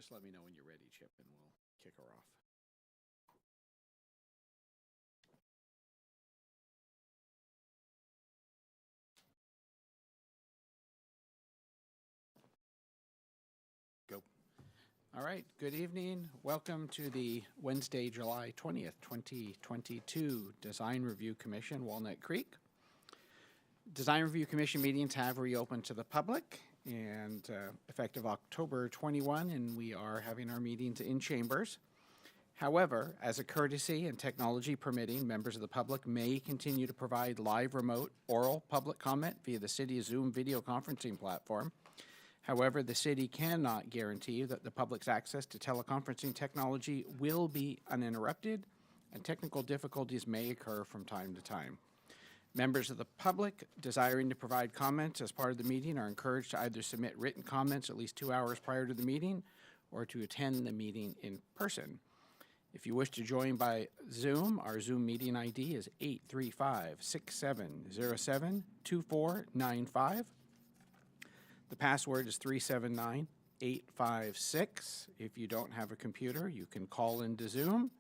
just let me know when you're ready, Chip, and we'll kick her off. Go. All right, good evening. Welcome to the Wednesday, July 20th, 2022 Design Review Commission, Walnut Creek. Design Review Commission meetings have reopened to the public and effective October 21, and we are having our meetings in chambers. However, as a courtesy and technology permitting, members of the public may continue to provide live remote oral public comment via the city's Zoom video conferencing platform. However, the city cannot guarantee that the public's access to teleconferencing technology will be uninterrupted, and technical difficulties may occur from time to time. Members of the public desiring to provide comments as part of the meeting are encouraged to either submit written comments at least 2 hours prior to the meeting or to attend the meeting in person. If you wish to join by Zoom, our Zoom meeting ID is 835-6707-2495. The password is 379856. If you don't have a computer, you can call into Zoom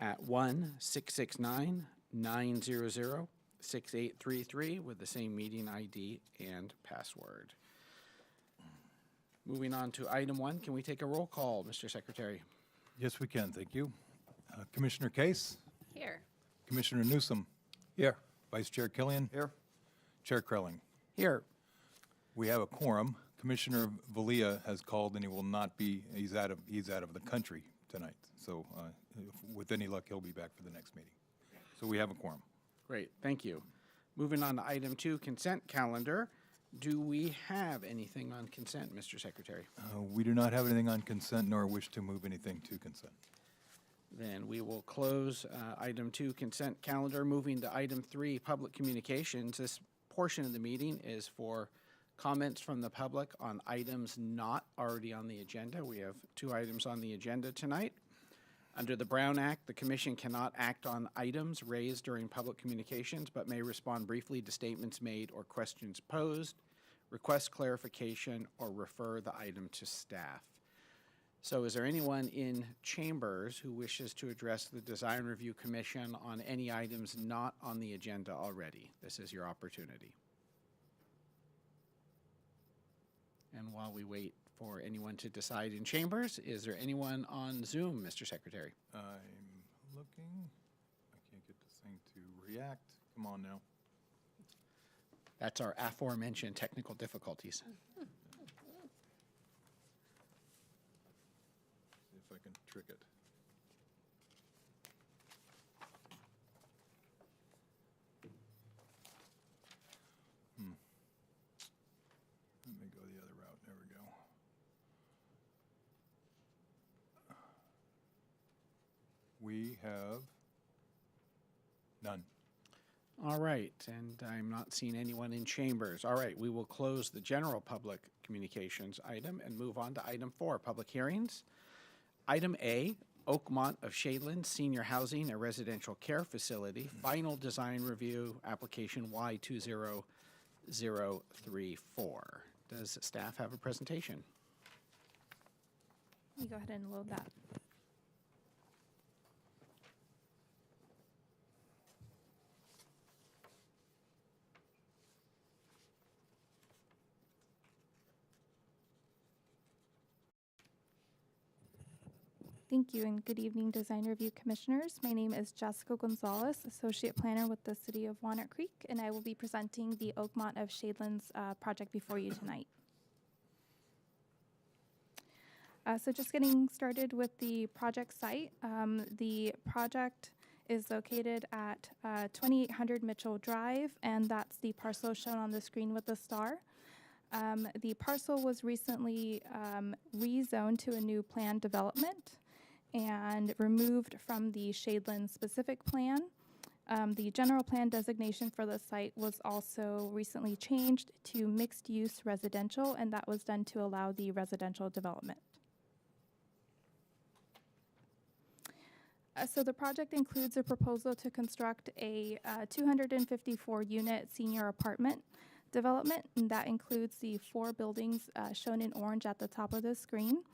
at 1-669-900-6833 with the same meeting ID and password. Moving on to item 1, can we take a roll call, Mr. Secretary? Yes, we can. Thank you. Commissioner Case? Here. Commissioner Newsom? Here. Vice Chair Killian? Here. Chair Krelling? Here. We have a quorum. Commissioner Valia has called, and he will not be. He's out of the country tonight. So, with any luck, he'll be back for the next meeting. So we have a quorum. Great, thank you. Moving on to item 2, consent calendar. Do we have anything on consent, Mr. Secretary? We do not have anything on consent, nor wish to move anything to consent. Then we will close item 2, consent calendar. Moving to item 3, public communications. This portion of the meeting is for comments from the public on items not already on the agenda. We have 2 items on the agenda tonight. Under the Brown Act, the Commission cannot act on items raised during public communications, but may respond briefly to statements made or questions posed, request clarification, or refer the item to staff. So is there anyone in chambers who wishes to address the Design Review Commission on any items not on the agenda already? This is your opportunity. And while we wait for anyone to decide in chambers, is there anyone on Zoom, Mr. Secretary? I'm looking. I can't get this thing to react. Come on now. That's our aforementioned technical difficulties. See if I can trick it. Let me go the other route. There we go. We have none. All right, and I'm not seeing anyone in chambers. All right, we will close the general public communications item and move on to item 4, public hearings. Item A, Oakmont of Shadeland Senior Housing and Residential Care Facility, final design review, application Y20034. Does staff have a presentation? You go ahead and load that. Thank you, and good evening, Design Review Commissioners. My name is Jessica Gonzalez, Associate Planner with the City of Walnut Creek, and I will be presenting the Oakmont of Shadelands project before you tonight. So just getting started with the project site. The project is located at 2800 Mitchell Drive, and that's the parcel shown on the screen with the star. The parcel was recently rezoned to a new planned development and removed from the Shadeland specific plan. The general plan designation for the site was also recently changed to mixed use residential, and that was done to allow the residential development. So the project includes a proposal to construct a 254 unit senior apartment development, and that includes the 4 buildings shown in orange at the top of the screen.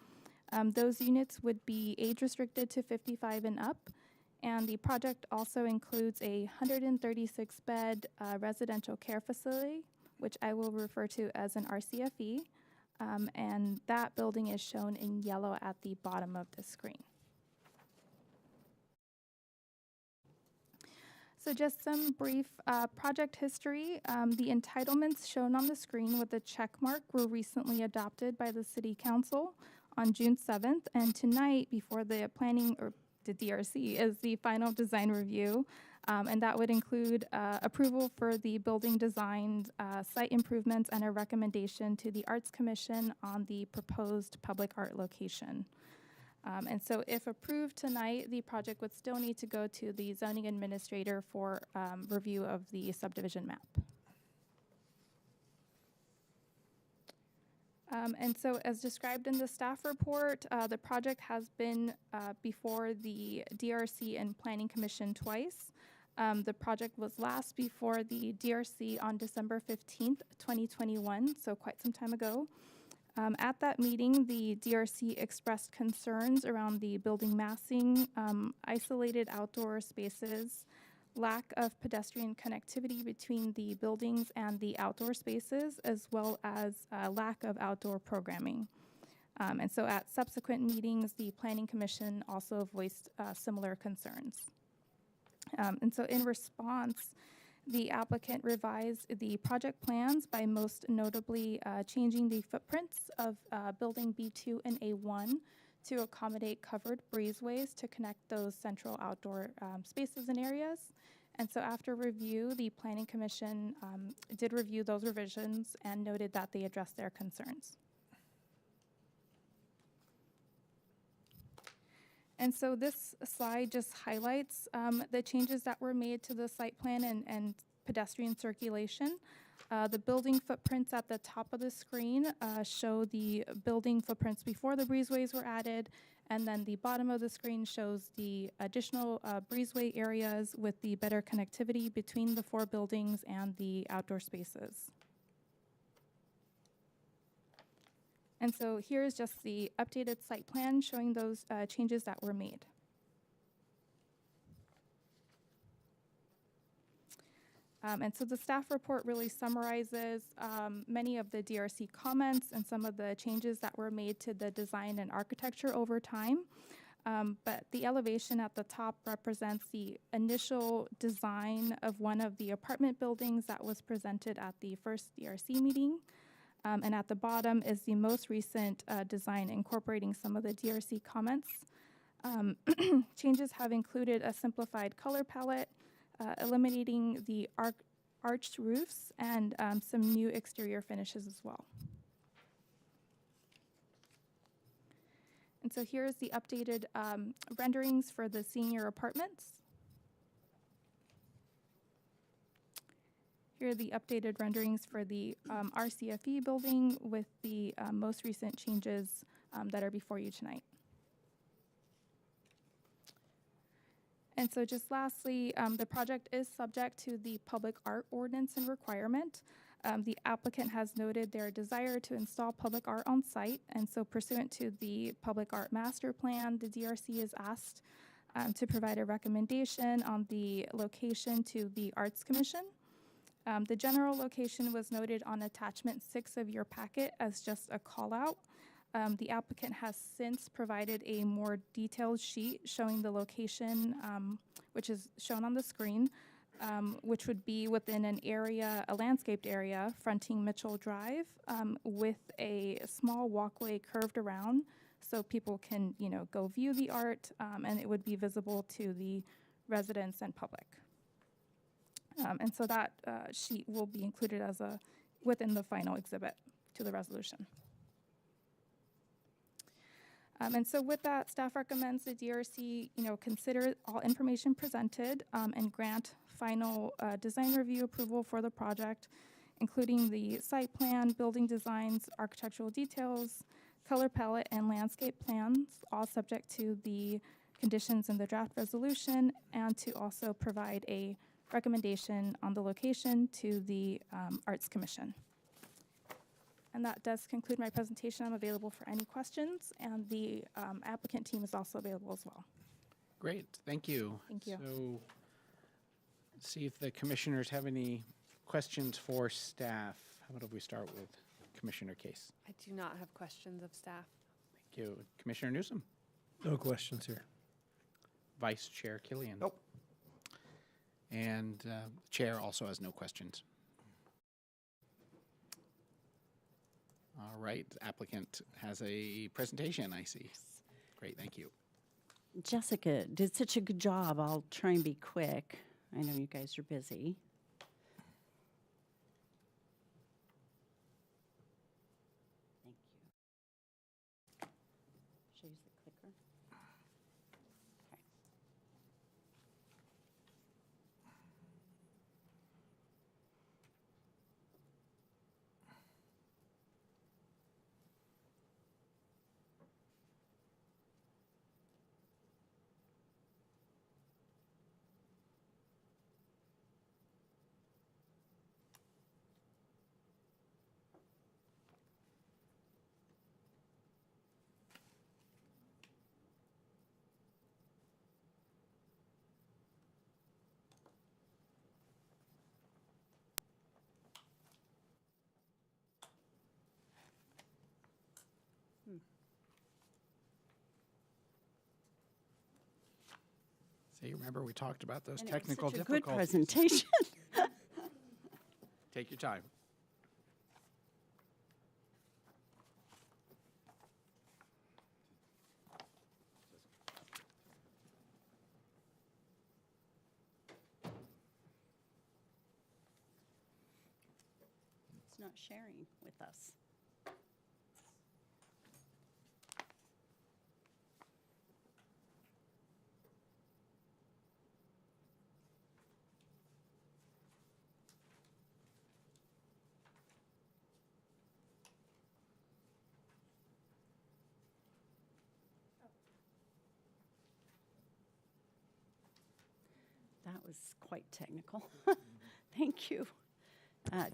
Those units would be age restricted to 55 and up, and the project also includes a 136-bed residential care facility, which I will refer to as an RCFE, and that building is shown in yellow at the bottom of the screen. So just some brief project history. The entitlements shown on the screen with the check mark were recently adopted by the City Council on June 7th, and tonight before the planning, or the DRC, is the final design review, and that would include approval for the building design, site improvements, and a recommendation to the Arts Commission on the proposed public art location. And so if approved tonight, the project would still need to go to the zoning administrator for review of the subdivision map. And so as described in the staff report, the project has been before the DRC and Planning Commission twice. The project was last before the DRC on December 15th, 2021, so quite some time ago. At that meeting, the DRC expressed concerns around the building massing, isolated outdoor spaces, lack of pedestrian connectivity between the buildings and the outdoor spaces, as well as lack of outdoor programming. And so at subsequent meetings, the Planning Commission also voiced similar concerns. And so in response, the applicant revised the project plans by most notably changing the footprints of building B2 and A1 to accommodate covered breezeways to connect those central outdoor spaces and areas. And so after review, the Planning Commission did review those revisions and noted that they addressed their concerns. And so this slide just highlights the changes that were made to the site plan and pedestrian circulation. The building footprints at the top of the screen show the building footprints before the breezeways were added, and then the bottom of the screen shows the additional breezeway areas with the better connectivity between the four buildings and the outdoor spaces. And so here's just the updated site plan showing those changes that were made. And so the staff report really summarizes many of the DRC comments and some of the changes that were made to the design and architecture over time. But the elevation at the top represents the initial design of one of the apartment buildings that was presented at the first DRC meeting. And at the bottom is the most recent design incorporating some of the DRC comments. Changes have included a simplified color palette, eliminating the arched roofs, and some new exterior finishes as well. And so here's the updated renderings for the senior apartments. Here are the updated renderings for the RCFE building with the most recent changes that are before you tonight. And so just lastly, the project is subject to the public art ordinance and requirement. The applicant has noted their desire to install public art on site, and so pursuant to the public art master plan, the DRC is asked to provide a recommendation on the location to the Arts Commission. The general location was noted on attachment 6 of your packet as just a call out. The applicant has since provided a more detailed sheet showing the location, which is shown on the screen, which would be within an area, a landscaped area fronting Mitchell Drive, with a small walkway curved around so people can, go view the art, and it would be visible to the residents and public. And so that sheet will be included as within the final exhibit to the resolution. And so with that, staff recommends the DRC, consider all information presented and grant final design review approval for the project, including the site plan, building designs, architectural details, color palette, and landscape plans, all subject to the conditions in the draft resolution, and to also provide a recommendation on the location to the Arts Commission. And that does conclude my presentation. I'm available for any questions, and the applicant team is also available as well. Great, thank you. Thank you. So, see if the commissioners have any questions for staff. How about if we start with Commissioner Case? I do not have questions of staff. Thank you. Commissioner Newsom? No questions here. Vice Chair Killian? Nope. And Chair also has no questions. All right, the applicant has a presentation, I see. Great, thank you. Jessica did such a good job. I'll try and be quick. I know you guys are busy. Thank you. Should I use the clicker? Okay. So you remember we talked about those And it was technical such a good difficulties. presentation. Take your time. It's not sharing with us. That was quite technical. Thank you.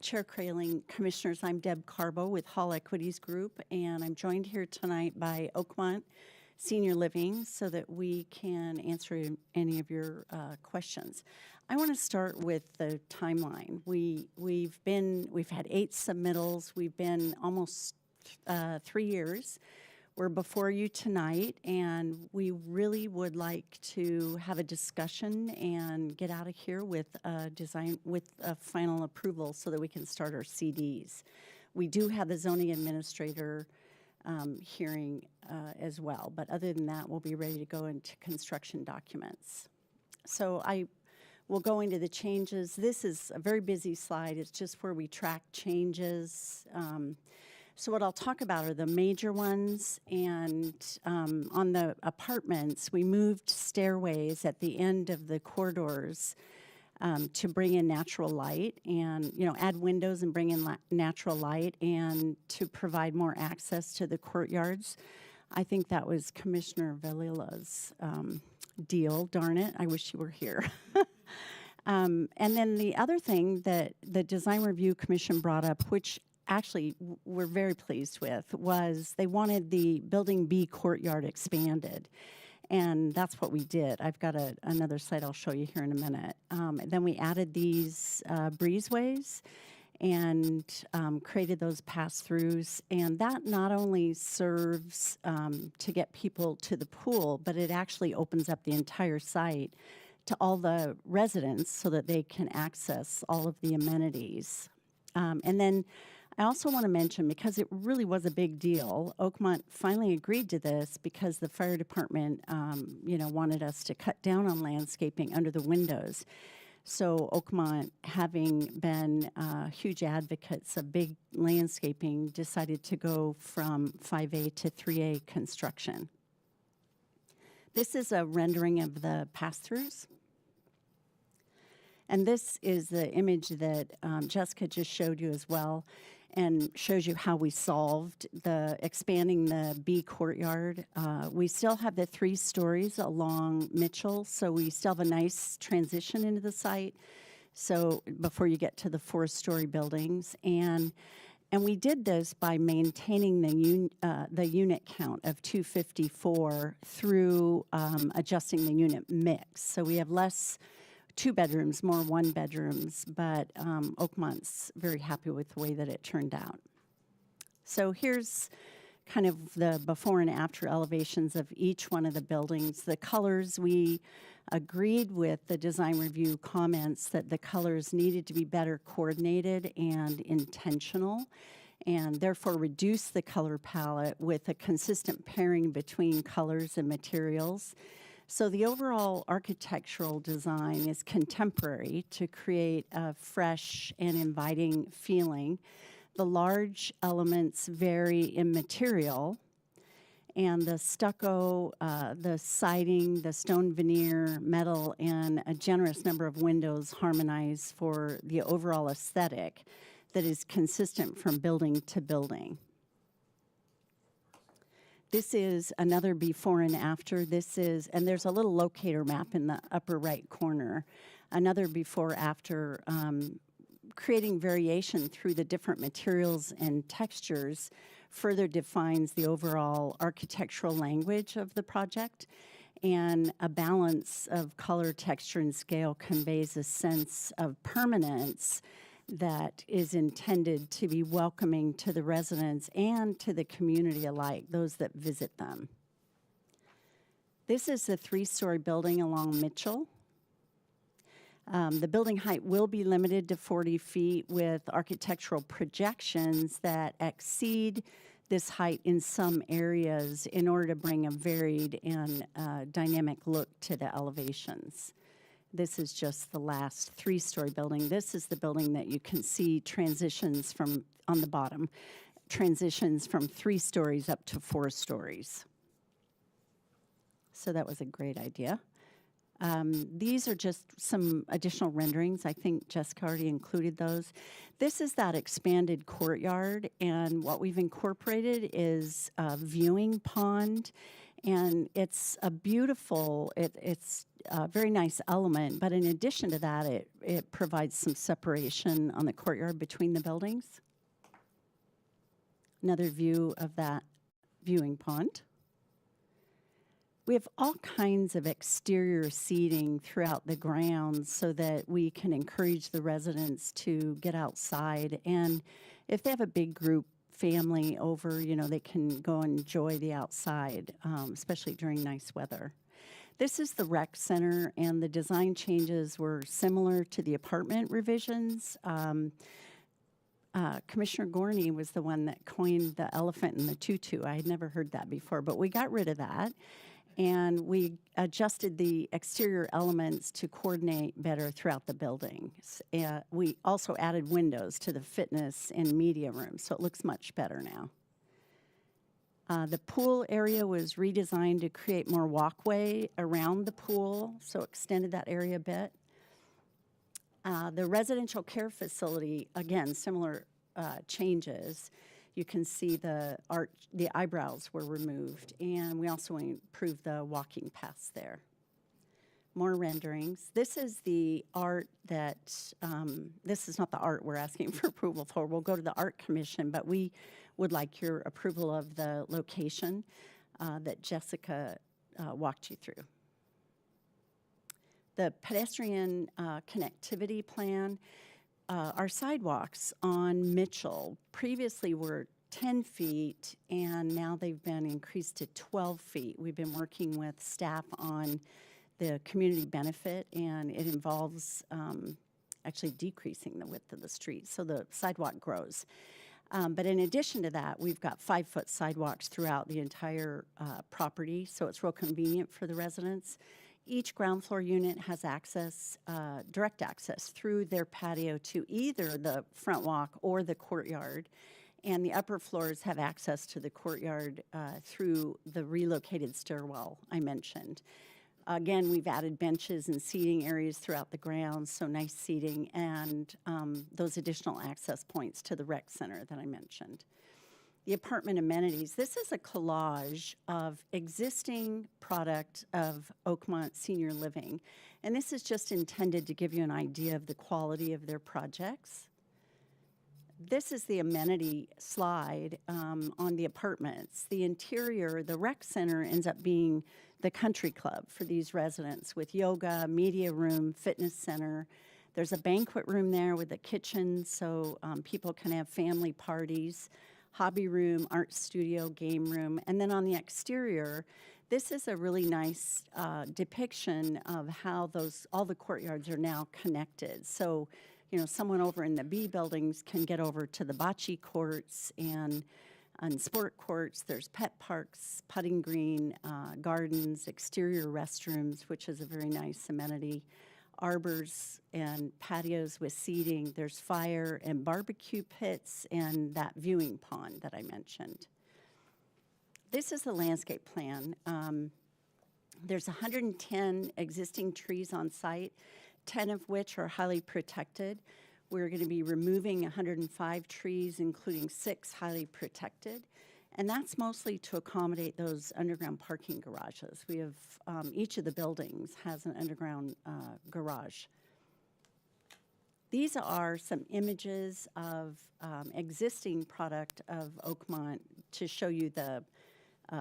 Chair Kraling, Commissioners, I'm Deb Carbo with Hall Equities Group, and I'm joined here tonight by Oakmont Senior Living so that we can answer any of your questions. I want to start with the timeline. We've had 8 submittals. We've been almost 3 years. We're before you tonight, and we really would like to have a discussion and get out of here with a final approval so that we can start our CDs. We do have the zoning administrator hearing as well, but other than that, we'll be ready to go into construction documents. So I will go into the changes. This is a very busy slide. It's just where we track changes. So what I'll talk about are the major ones, and on the apartments, we moved stairways at the end of the corridors to bring in natural light and, add windows and bring in natural light and to provide more access to the courtyards. I think that was Commissioner Valila's deal. Darn it, I wish you were here. And then the other thing that the Design Review Commission brought up, which actually we're very pleased with, was they wanted the Building B courtyard expanded. And that's what we did. I've got another slide I'll show you here in a minute. Then we added these breezeways and created those pass-throughs. And that not only serves to get people to the pool, but it actually opens up the entire site to all the residents so that they can access all of the amenities. And then I also want to mention, because it really was a big deal, Oakmont finally agreed to this because the fire department, wanted us to cut down on landscaping under the windows. So Oakmont, having been huge advocates of big landscaping, decided to go from 5A to 3A construction. This is a rendering of the pass-throughs. And this is the image that Jessica just showed you as well, and shows you how we solved expanding the B courtyard. We still have the 3 stories along Mitchell, so we still have a nice transition into the site. So before you get to the 4-story buildings, and And we did this by maintaining the unit count of 254 through adjusting the unit mix. So we have less 2 bedrooms, more 1 bedrooms, but Oakmont's very happy with the way that it turned out. So here's kind of the before and after elevations of each one of the buildings. The colors, we agreed with the design review comments that the colors needed to be better coordinated and intentional, and therefore reduce the color palette with a consistent pairing between colors and materials. So the overall architectural design is contemporary to create a fresh and inviting feeling. The large elements vary in material, and the stucco, the siding, the stone veneer, metal, and a generous number of windows harmonize for the overall aesthetic that is consistent from building to building. This is another before and after. This is, and there's a little locator map in the upper right corner, another before after, creating variation through the different materials and textures further defines the overall architectural language of the project, and a balance of color, texture, and scale conveys a sense of permanence that is intended to be welcoming to the residents and to the community alike, those that visit them. This is a 3-story building along Mitchell. The building height will be limited to 40 feet with architectural projections that exceed this height in some areas in order to bring a varied and dynamic look to the elevations. This is just the last 3-story building. This is the building that you can see transitions from, on the bottom, transitions from 3 stories up to 4 stories. So that was a great idea. These are just some additional renderings. I think Jessica already included those. This is that expanded courtyard, and what we've incorporated is a viewing pond, and it's a beautiful, it's a very nice element, but in addition to that, it provides some separation on the courtyard between the buildings. Another view of that viewing pond. We have all kinds of exterior seating throughout the grounds so that we can encourage the residents to get outside. And if they have a big group family over, you know, they can go and enjoy the outside, especially during nice weather. This is the rec center, and the design changes were similar to the apartment revisions. Commissioner Gorney was the one that coined the elephant in the tutu. I had never heard that before, but we got rid of that. And we adjusted the exterior elements to coordinate better throughout the buildings. We also added windows to the fitness and media rooms, so it looks much better now. The pool area was redesigned to create more walkway around the pool, so extended that area a bit. The residential care facility, again, similar changes. You can see the eyebrows were removed, and we also improved the walking paths there. More renderings. This is the art that, this is not the art we're asking for approval for. We'll go to the Art Commission, but we would like your approval of the location that Jessica walked you through. The pedestrian connectivity plan. Our sidewalks on Mitchell previously were 10 feet, and now they've been increased to 12 feet. We've been working with staff on the community benefit, and it involves actually decreasing the width of the street, so the sidewalk grows. But in addition to that, we've got 5-foot sidewalks throughout the entire property, so it's real convenient for the residents. Each ground floor unit has access, direct access through their patio to either the front walk or the courtyard. And the upper floors have access to the courtyard through the relocated stairwell I mentioned. Again, we've added benches and seating areas throughout the grounds, so nice seating, and those additional access points to the rec center that I mentioned. The apartment amenities. This is a collage of existing product of Oakmont Senior Living. And this is just intended to give you an idea of the quality of their projects. This is the amenity slide on the apartments. The interior, the rec center ends up being the country club for these residents with yoga, media room, fitness center. There's a banquet room there with a kitchen so people can have family parties, hobby room, art studio, game room. And then on the exterior, this is a really nice depiction of how all the courtyards are now connected. So, you know, someone over in the B buildings can get over to the bocce courts and sport courts. There's pet parks, putting green, gardens, exterior restrooms, which is a very nice amenity, arbors and patios with seating. There's fire and barbecue pits and that viewing pond that I mentioned. This is the landscape plan. There's 110 existing trees on site, 10 of which are highly protected. We're going to be removing 105 trees, including 6 highly protected. And that's mostly to accommodate those underground parking garages. We have, each of the buildings has an underground garage. These are some images of existing product of Oakmont to show you the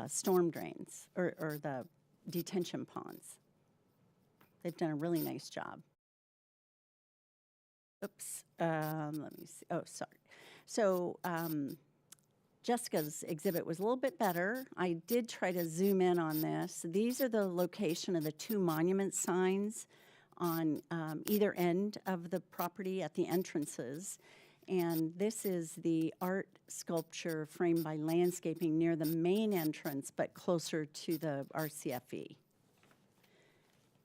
storm drains or the detention ponds. They've done a really nice job. Oops, let me see. Oh, sorry. So Jessica's exhibit was a little bit better. I did try to zoom in on this. These are the location of the 2 monument signs on either end of the property at the entrances. And this is the art sculpture framed by landscaping near the main entrance, but closer to the RCFE.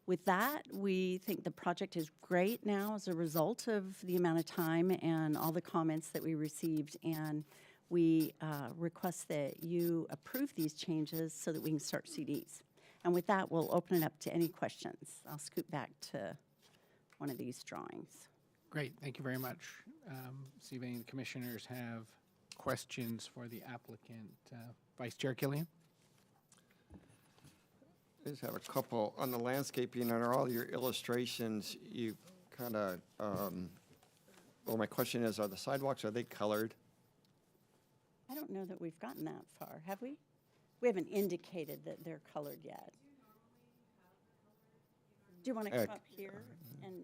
With that, we think the project is great now as a result of the amount of time and all the comments that we received. And we request that you approve these changes so that we can start CDs. And with that, we'll open it up to any questions. I'll scoot back to one of these drawings. Great, thank you very much. See if any of the commissioners have questions for the applicant. Vice Chair Killian? I just have a couple on the landscaping and all your illustrations. You kind of, well, my question is, are the sidewalks, are they colored? I don't know that we've gotten that far, have we? We haven't indicated that they're colored yet. Do you want to come up here and?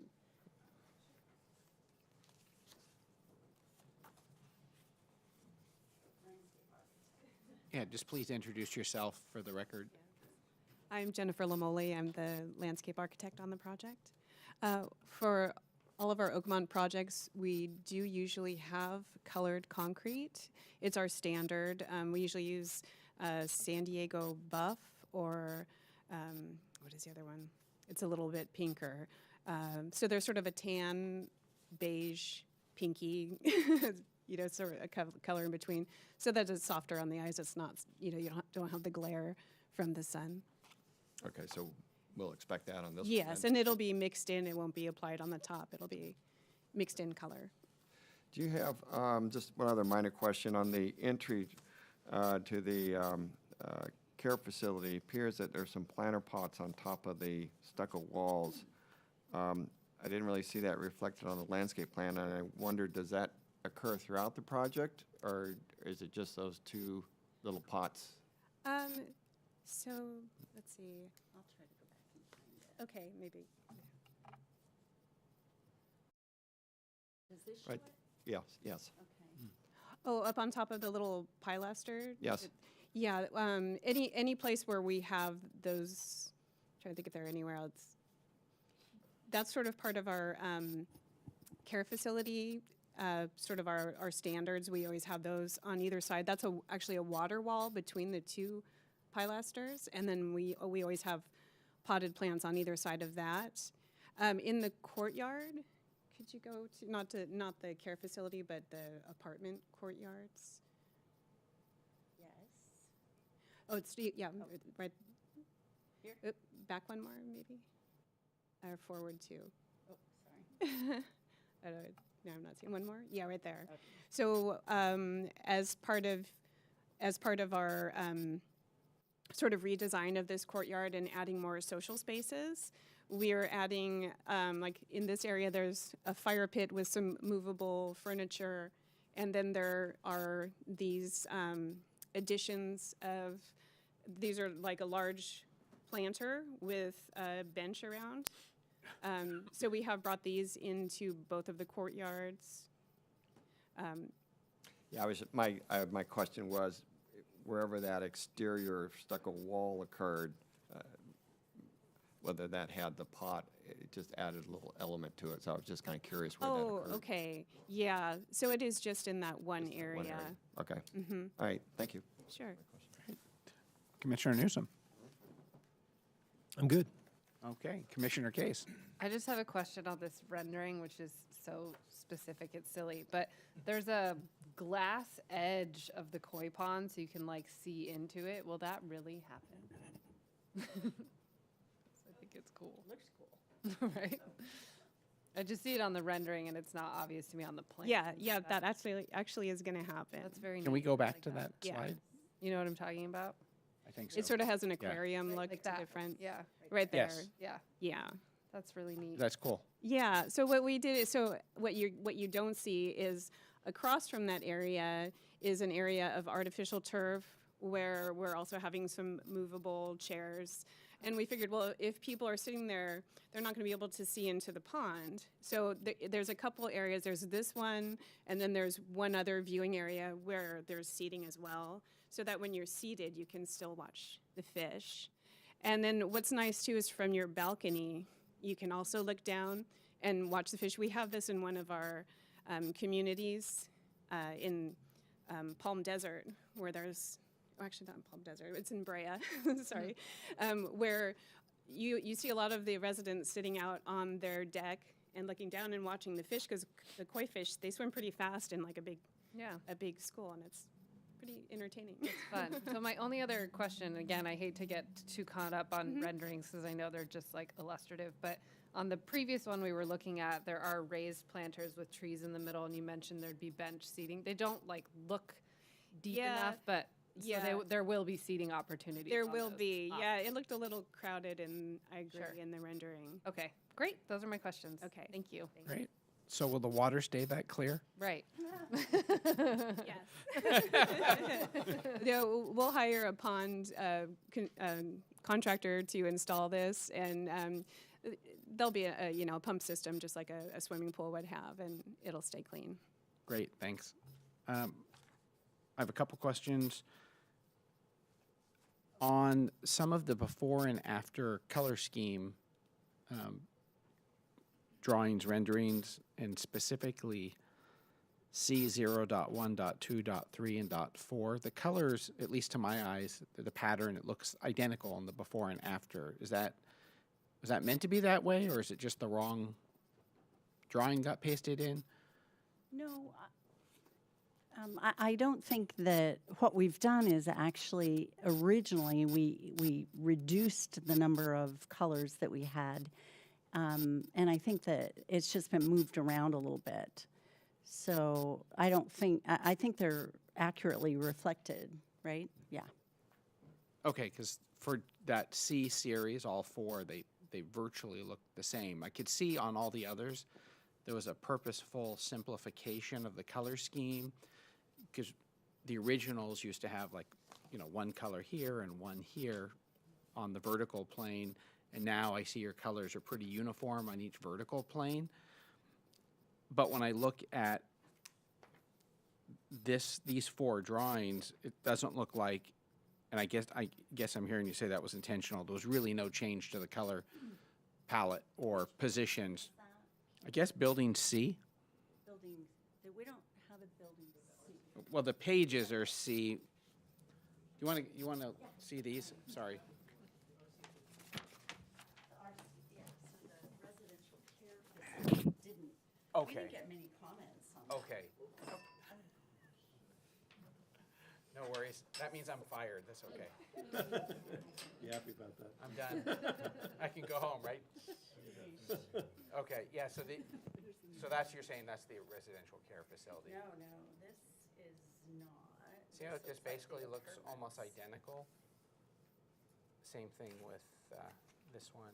Yeah, just please introduce yourself for the record. I'm Jennifer Lamoli. I'm the landscape architect on the project. For all of our Oakmont projects, we do usually have colored concrete. It's our standard. We usually use San Diego buff or what is the other one? It's a little bit pinker. So there's sort of a tan, beige, pinky, you know, sort of a color in between, so that it's softer on the eyes. It's not, you know, you don't have the glare from the sun. Okay, so we'll expect that on this one. Yes, then. and it'll be mixed in. It won't be applied on the top. It'll be mixed in color. Do you have, just one other minor question on the entry to the care facility? It appears that there's some planter pots on top of the stucco walls. I didn't really see that reflected on the landscape plan, and I wondered, does that occur throughout the project, or is it just those 2 little pots? So let's see. I'll try to go back and find it. Okay, maybe. Does this show Right. it? Yes, yes. Okay. Oh, up on top of the little pilaster? Yes. Yeah, any place where we have those, trying to think if they're anywhere else. That's sort of part of our care facility, sort of our standards. We always have those on either side. That's actually a water wall between the 2 pilasters, and then we always have potted plants on either side of that. In the courtyard, could you go to not the care facility, but the apartment courtyards? Yes. Oh, it's right Here? back one more maybe, or forward 2. Oh, sorry. I don't, no, I'm not seeing one more. Yeah, right there. Okay. So as part of our sort of redesign of this courtyard and adding more social spaces, we are adding, like in this area, there's a fire pit with some movable furniture And then there are these additions of, these are like a large planter with a bench around. So we have brought these into both of the courtyards. Yeah, my question was, wherever that exterior stucco wall occurred, whether that had the pot, it just added a little element to it, so I was just kind of curious where that Oh, occurred. okay. Yeah, so it is just in that one Just that area. one Okay. All right, thank you. Sure. Commissioner Newsom. I'm good. Okay, Commissioner Case. I just have a question on this rendering, which is so specific, it's silly. But there's a glass edge of the koi pond, so you can like see into it. Will that really happen? I think it's cool. Looks cool. Right? I just see it on the rendering, and it's not obvious to me on the plan. Yeah, that actually is going to happen. That's very neat. Can we go I back like to that Yeah. slide? You know what I'm talking about? I think so. It sort of has an aquarium look Like to that. the front. Yeah. Right there. Yes. Yeah. Yeah. That's really neat. That's cool. Yeah. So what we did is, so what you don't see is across from that area is an area of artificial turf where we're also having some movable chairs. And we figured, well, if people are sitting there, they're not going to be able to see into the pond. So there's a couple areas. There's this one, and then there's one other viewing area where there's seating as well, so that when you're seated, you can still watch the fish. And then what's nice, too, is from your balcony, you can also look down and watch the fish. We have this in one of our communities in Palm Desert, where there's, actually not in Palm Desert, it's in Brea, sorry, where you see a lot of the residents sitting out on their deck and looking down and watching the fish, because the koi fish, they swim pretty fast in like Yeah. a big school, and it's pretty entertaining. Fun. So my only other question, again, I hate to get too caught up on renderings because I know they're just like illustrative, but on the previous one we were looking at, there are raised planters with trees in the middle, and you mentioned there'd be bench seating. They don't like look deep Yeah. enough, but so Yeah. there will be seating opportunities. There on will those. be, Awesome. yeah, it looked a little crowded, and I agree Sure. in the rendering. Okay, great. Those are my questions. Okay. Thank you. Right. So will the water stay that clear? Right. Yes. Yeah, we'll hire a pond contractor to install this, and there'll be a pump system just like a swimming pool would have, and it'll stay clean. Great, thanks. I have a couple questions. On some of the before and after color scheme drawings, renderings, and specifically C0.1.2.3 and .4, the colors, at least to my eyes, the pattern, it looks identical on the before and after. Was that meant to be that way, or is it just the wrong drawing got pasted in? No, I don't think that what we've done is actually, originally, we reduced the number of colors that we had. And I think that it's just been moved around a little bit. So I think they're accurately reflected, right? Yeah. Okay, because for that C series, all four, they virtually look the same. I could see on all the others, there was a purposeful simplification of the color scheme, because the originals used to have like, one color here and one here on the vertical plane, and now I see your colors are pretty uniform on each vertical plane. But when I look at these four drawings, it doesn't look like, and I guess I'm hearing you say that was intentional. There was really no change to the color palette or positions. I guess building C. Building, we don't have a building C. Well, the pages are C. You want to see these? Sorry. We didn't get many comments on that. Okay. No worries. That means I'm fired. That's okay. You happy about that? I'm done. I can go home, right? Okay, yeah, so that's, you're saying that's the residential care facility? No, this is not. See how this basically looks almost identical? Same thing with this one.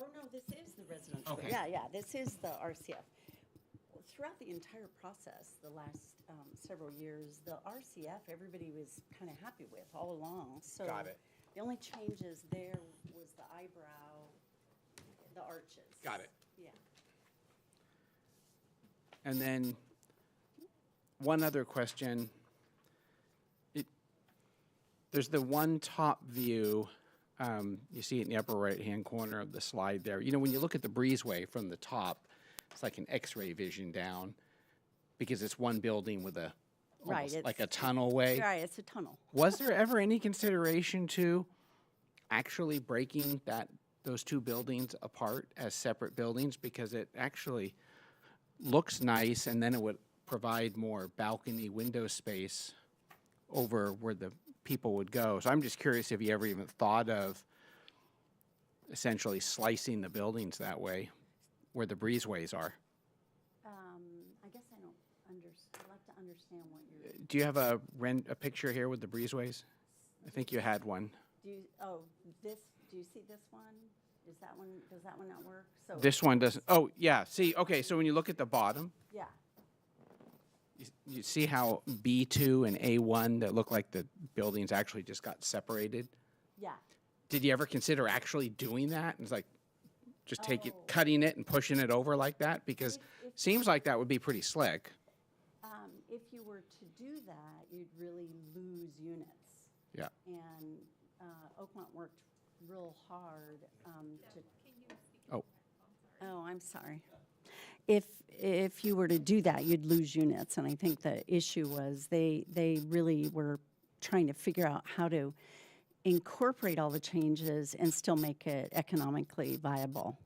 Oh, no, this is the residential. Okay. Yeah, this is the RCF. throughout the entire process, the last several years, the RCF, everybody was kind of happy with all along. So Got it. the only changes there was the eyebrow, the arches. Got it. Yeah. And then one other question. There's the one top view, you see it in the upper right-hand corner of the slide there. You know, when you look at the breezeway from the top, it's like an X-ray vision down because it's one building with a, Right, almost like it's- a tunnel way. Right, it's a tunnel. Was there ever any consideration to actually breaking those two buildings apart as separate buildings? Because it actually looks nice, and then it would provide more balcony window space over where the people would go. So I'm just curious if you ever even thought of essentially slicing the buildings that way, where the breezeways are. I guess I don't I'd like to understand what you're, Do you have a picture here with the breezeways? I think you had one. do you see this one? Does that one not work? So This one doesn't, oh, yeah, see, okay, so when you look at the bottom, yeah, you see how B2 and A1 that look like the buildings actually just got separated? yeah. Did you ever consider actually doing that? It's like, just Oh. cutting it and pushing it over like that? Because If- seems like that would be pretty slick. If you were to do that, you'd really lose units. Yeah. And Oakmont worked real hard to. Oh. Oh, I'm sorry. If you were to do that, you'd lose units, and I think the issue was they really were trying to figure out how to incorporate all the changes and still make it economically viable.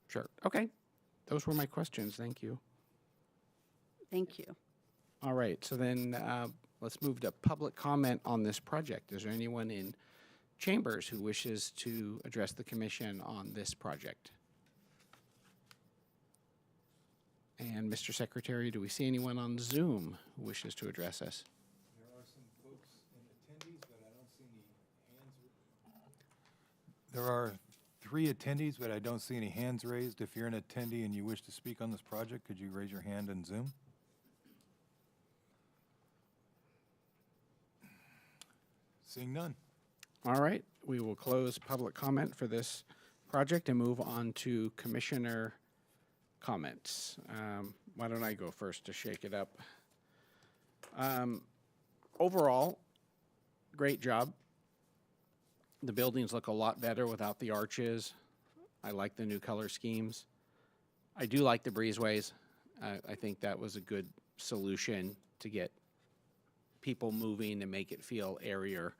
Sure, okay. Those were my questions, thank you. Thank you. All right, so then let's move to public comment on this project. Is there anyone in chambers who wishes to address the commission on this project? And Mr. Secretary, do we see anyone on Zoom who wishes to address us? There are some folks in attendees, but I don't see any hands. There are 3 attendees, but I don't see any hands raised. If you're an attendee and you wish to speak on this project, could you raise your hand in Zoom? Seeing none. All right, we will close public comment for this project and move on to commissioner comments. Why don't I go first to shake it up? Overall, great job. The buildings look a lot better without the arches. I like the new color schemes. I do like the breezeways. I think that was a good solution to get people moving and make it feel airier.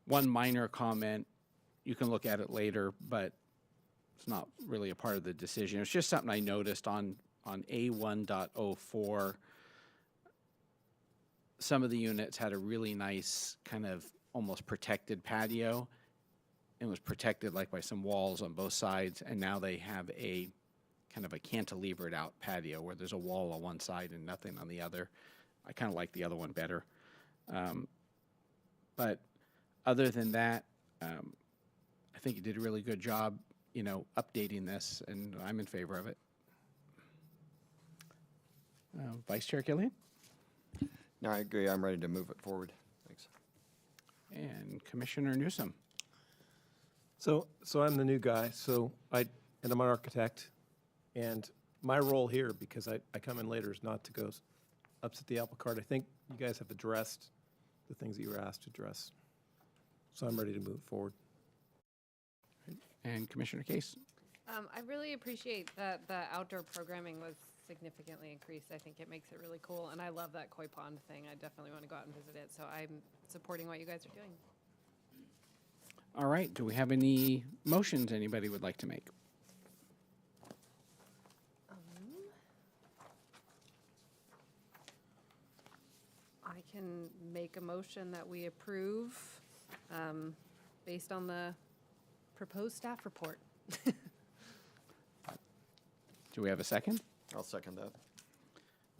One minor comment, you can look at it later, but it's not really a part of the decision. It's just something I noticed on A1.04. Some of the units had a really nice kind of almost protected patio. It was protected like by some walls on both sides, and now they have a kind of a cantilevered out patio where there's a wall on one side and nothing on the other. I kind of like the other one better. But other than that, I think you did a really good job, you know, updating this, and I'm in favor of it. Vice Chair Killian No, I agree. I'm ready to move it forward. Thanks. and Commissioner Newsom. So I'm the new guy, and I'm an architect, and my role here, because I come in later, is not to go upset the apple cart. I think you guys have addressed the things that you were asked to address. So I'm ready to move forward. And Commissioner Case. I really appreciate that the outdoor programming was significantly increased. I think it makes it really cool, and I love that koi pond thing. I definitely want to go out and visit it, so I'm supporting what you guys are doing. All right, do we have any motions anybody would like to make? I can make a motion that we approve based on the proposed staff report. Do we have a second? I'll second that.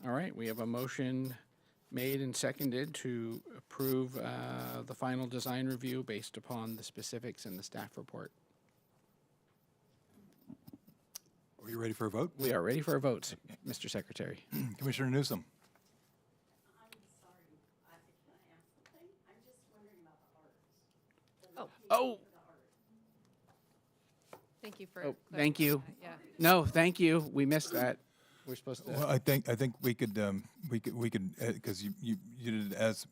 All right, we have a motion made and seconded to approve the final design review based upon the specifics in the staff report. Are you ready for a vote? We are ready for a vote, Mr. Secretary. Commissioner Newsom? Oh, Thank you for. oh, thank you. clarifying that, Yeah. No, thank you. We missed that. We're supposed to. Well, I think we could, because you did it as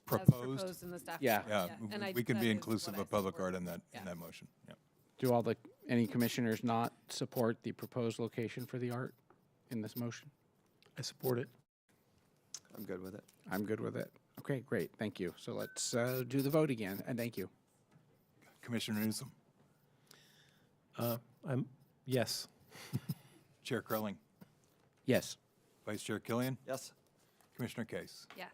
proposed. Proposed in the staff. Yeah. report, Yeah, and we can that be is inclusive what I of public support. art in that Yeah. motion. Yeah. Do any commissioners not support the proposed location for the art in this motion? I support it. I'm good with it. I'm good with it. Okay, great. Thank you. So let's do the vote again, and thank you. Commissioner Newsom? Yes. Chair Curling? Yes. Vice Chair Killian? Yes. Commissioner Case? Yes.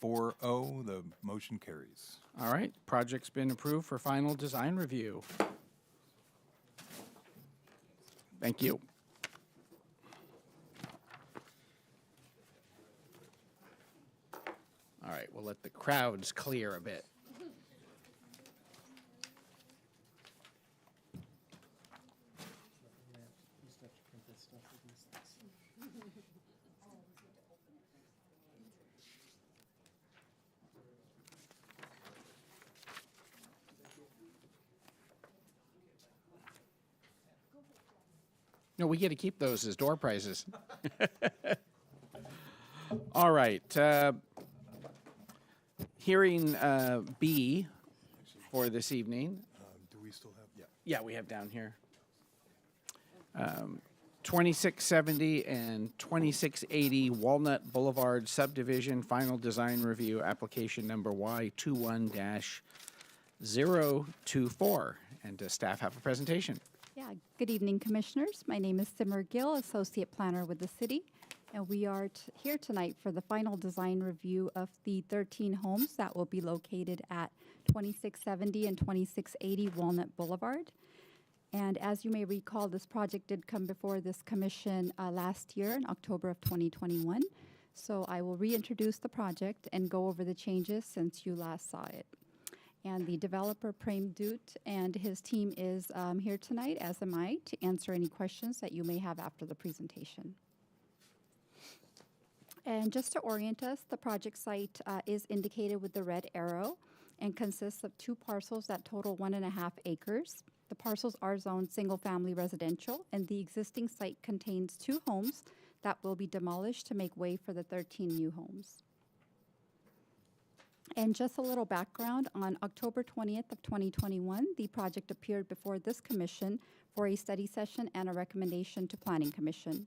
4-0, the motion carries. All right, project's been approved for final design review. Thank you. All right, we'll let the crowds clear a bit. No, we get to keep those as door prizes. All right. Hearing B for this evening. Do we still have? Yeah. Yeah, we have down here. 2670 and 2680 Walnut Boulevard subdivision, final design review, application number Y21-024. And does staff have a presentation? Yeah, good evening, Commissioners. My name is Simmer Gill, Associate Planner with the City, and we are here tonight for the final design review of the 13 homes that will be located at 2670 and 2680 Walnut Boulevard. And as you may recall, this project did come before this commission last year in October of 2021. So I will reintroduce the project and go over the changes since you last saw it. And the developer, Prem Dut, and his team is here tonight, as am I, to answer any questions that you may have after the presentation. And just to orient us, the project site is indicated with the red arrow and consists of 2 parcels that total 1.5 acres. The parcels are zoned single-family residential, and the existing site contains 2 homes that will be demolished to make way for the 13 new homes. And just a little background, on October 20th of 2021, the project appeared before this commission for a study session and a recommendation to Planning Commission.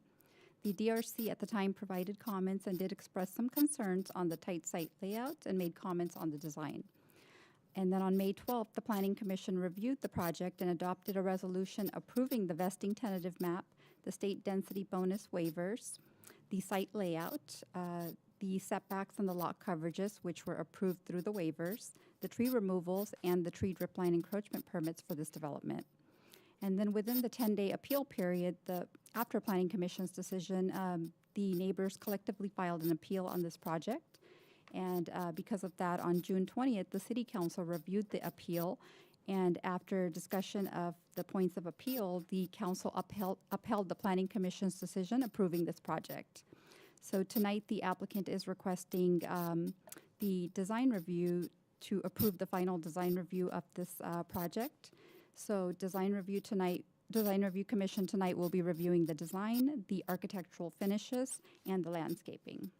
The DRC at the time provided comments and did express some concerns on the tight site layout and made comments on the design. And then on May 12th, the Planning Commission reviewed the project and adopted a resolution approving the vesting tentative map, the state density bonus waivers, the site layout, the setbacks and the lot coverages, which were approved through the waivers, the tree removals, and the tree dripline encroachment permits for this development. And then within the 10-day appeal period, after Planning Commission's decision, the neighbors collectively filed an appeal on this project. And because of that, on June 20th, the City Council reviewed the appeal, and after discussion of the points of appeal, the Council upheld the Planning Commission's decision approving this project. So tonight, the applicant is requesting the design review to approve the final design review of this project. So Design Review Commission tonight will be reviewing the design, the architectural finishes, and the landscaping.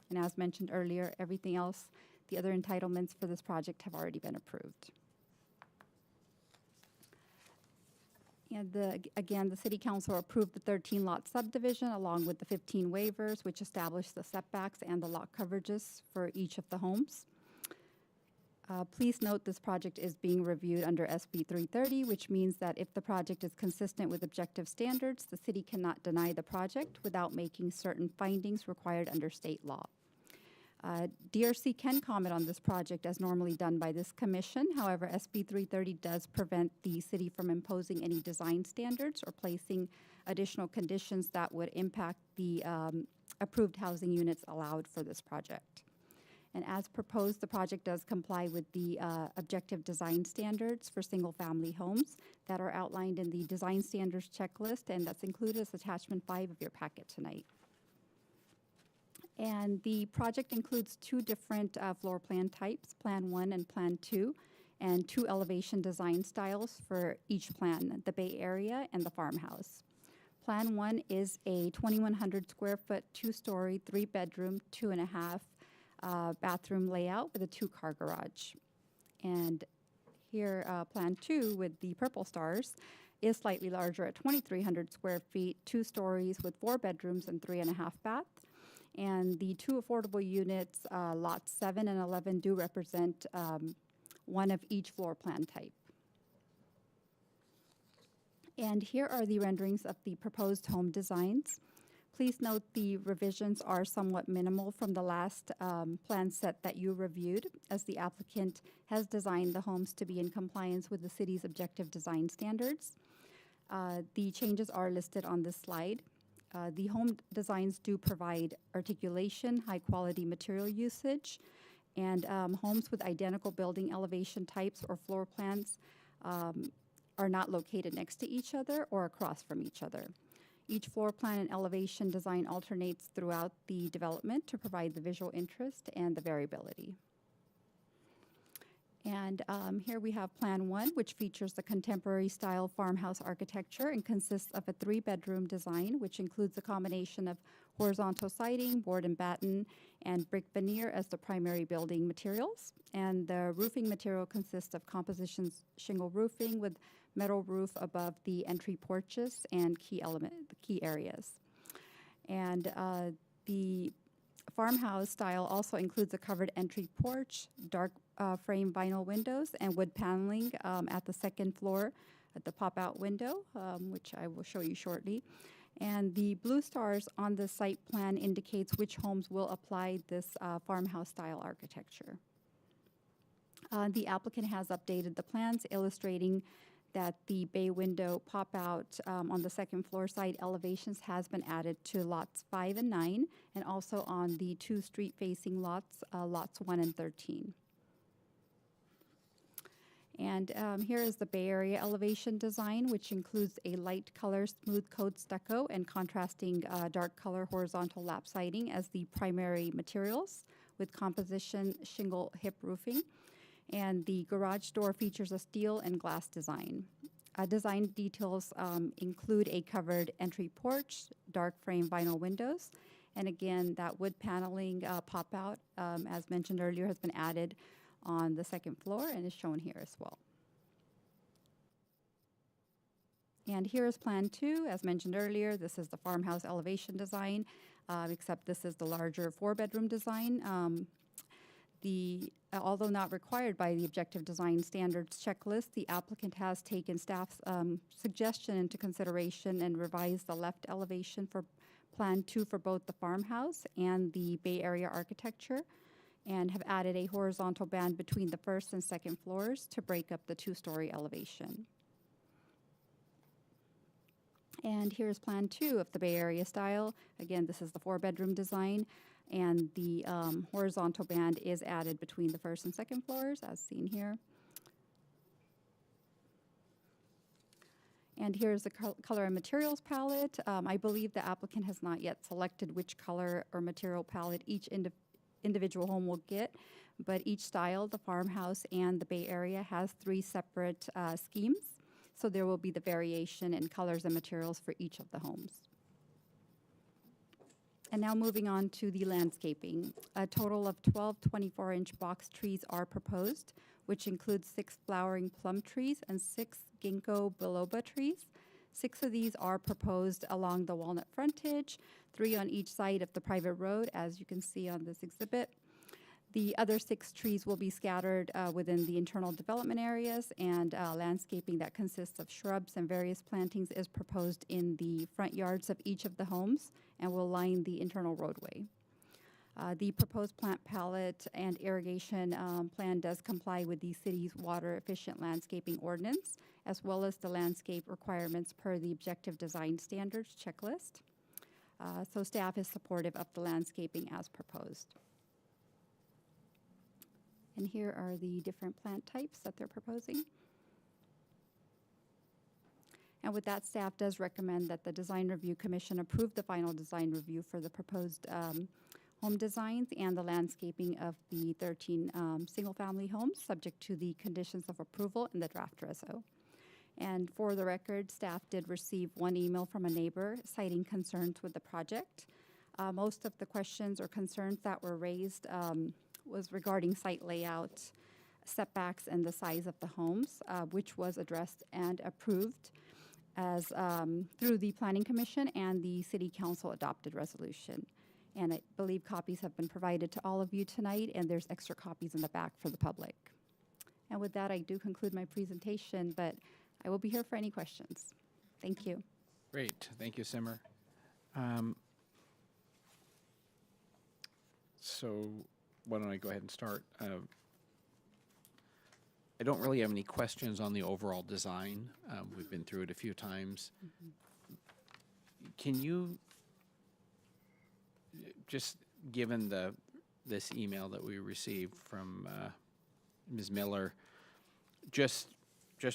And as mentioned earlier, everything else, the other entitlements for this project have already been approved. And again, the City Council approved the 13-lot subdivision along with the 15 waivers, which established the setbacks and the lot coverages for each of the homes. Please note this project is being reviewed under SB 330, which means that if the project is consistent with objective standards, the city cannot deny the project without making certain findings required under state law. DRC can comment on this project as normally done by this commission. However, SB 330 does prevent the city from imposing any design standards or placing additional conditions that would impact the approved housing units allowed for this project. And as proposed, the project does comply with the objective design standards for single-family homes that are outlined in the design standards checklist, and that's included as attachment 5 of your packet tonight. And the project includes 2 different floor plan types, Plan 1 and Plan 2, and 2 elevation design styles for each plan, the Bay Area and the farmhouse. Plan 1 is a 2,100 square foot, 2-story, 3-bedroom, 2.5 bathroom layout with a 2-car garage. And here, Plan 2 with the purple stars is slightly larger at 2,300 square feet, 2 stories with 4 bedrooms and 3.5 baths. And the 2 affordable units, lots 7 and 11, do represent one of each floor plan type. And here are the renderings of the proposed home designs. Please note the revisions are somewhat minimal from the last plan set that you reviewed, as the applicant has designed the homes to be in compliance with the city's objective design standards. The changes are listed on this slide. The home designs do provide articulation, high-quality material usage, and homes with identical building elevation types or floor plans are not located next to each other or across from each other. Each floor plan and elevation design alternates throughout the development to provide the visual interest and the variability. And here we have Plan 1, which features the contemporary style farmhouse architecture and consists of a 3-bedroom design, which includes a combination of horizontal siding, board and batten, and brick veneer as the primary building materials. And the roofing material consists of composition shingle roofing with metal roof above the entry porches and key areas. And the farmhouse style also includes a covered entry porch, dark frame vinyl windows, and wood paneling at the second floor at the pop-out window, which I will show you shortly. And the blue stars on the site plan indicates which homes will apply this farmhouse style architecture. The applicant has updated the plans illustrating that the bay window pop-out on the second floor side elevations has been added to lots 5 and 9, and also on the 2 street-facing lots, lots 1 and 13. And here is the Bay Area elevation design, which includes a light color smooth coat stucco and contrasting dark color horizontal lap siding as the primary materials, with composition shingle hip roofing. And the garage door features a steel and glass design. Design details include a covered entry porch, dark frame vinyl windows, and again, that wood paneling pop-out, as mentioned earlier, has been added on the second floor and is shown here as well. And here is Plan 2. As mentioned earlier, this is the farmhouse elevation design, except this is the larger 4-bedroom design. Although not required by the objective design standards checklist, the applicant has taken staff's suggestion into consideration and revised the left elevation for Plan 2 for both the farmhouse and the Bay Area architecture, and have added a horizontal band between the first and second floors to break up the 2-story elevation. And here's Plan 2 of the Bay Area style. Again, this is the 4-bedroom design, and the horizontal band is added between the first and second floors, as seen here. And here's the color and materials palette. I believe the applicant has not yet selected which color or material palette each individual home will get, but each style, the farmhouse and the Bay Area, has 3 separate schemes. So there will be the variation in colors and materials for each of the homes. And now moving on to the landscaping. A total of 12 24-inch box trees are proposed, which includes 6 flowering plum trees and 6 ginkgo biloba trees. 6 of these are proposed along the Walnut frontage, 3 on each side of the private road, as you can see on this exhibit. The other 6 trees will be scattered within the internal development areas, and landscaping that consists of shrubs and various plantings is proposed in the front yards of each of the homes and will line the internal roadway. The proposed plant palette and irrigation plan does comply with the city's water efficient landscaping ordinance, as well as the landscape requirements per the objective design standards checklist. So staff is supportive of the landscaping as proposed. And here are the different plant types that they're proposing. And with that, staff does recommend that the Design Review Commission approve the final design review for the proposed home designs and the landscaping of the 13 single-family homes, subject to the conditions of approval in the draft reso. And for the record, staff did receive one email from a neighbor citing concerns with the project. Most of the questions or concerns that were raised was regarding site layout, setbacks, and the size of the homes, which was addressed and approved as through the Planning Commission and the City Council adopted resolution. And I believe copies have been provided to all of you tonight, and there's extra copies in the back for the public. And with that, I do conclude my presentation, but I will be here for any questions. Thank you. Great, thank you, Simmer. So why don't I go ahead and start? I don't really have any questions on the overall design. We've been through it a few times. Can you, just given this email that we received from Ms. Miller, just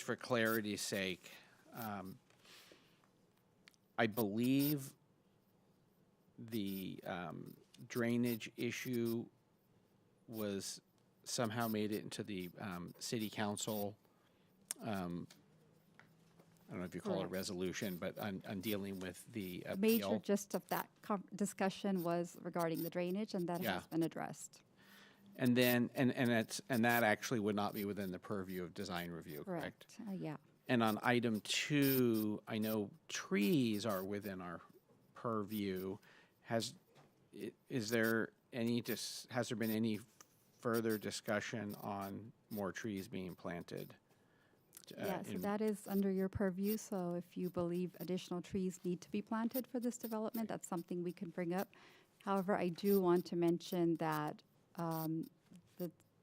for clarity's sake, I believe the drainage issue was somehow made it into the city council, I don't know if you call it a Correct. resolution, but on dealing with the Major appeal. gist of that discussion was regarding the drainage, and that Yeah. has been addressed. And then, and that actually would not be within the purview of design review, correct? Yeah. And on item 2, I know trees are within our purview. Has there been any further discussion on more trees being planted? Yeah, so that is under your purview, so if you believe additional trees need to be planted for this development, that's something we can bring up. However, I do want to mention that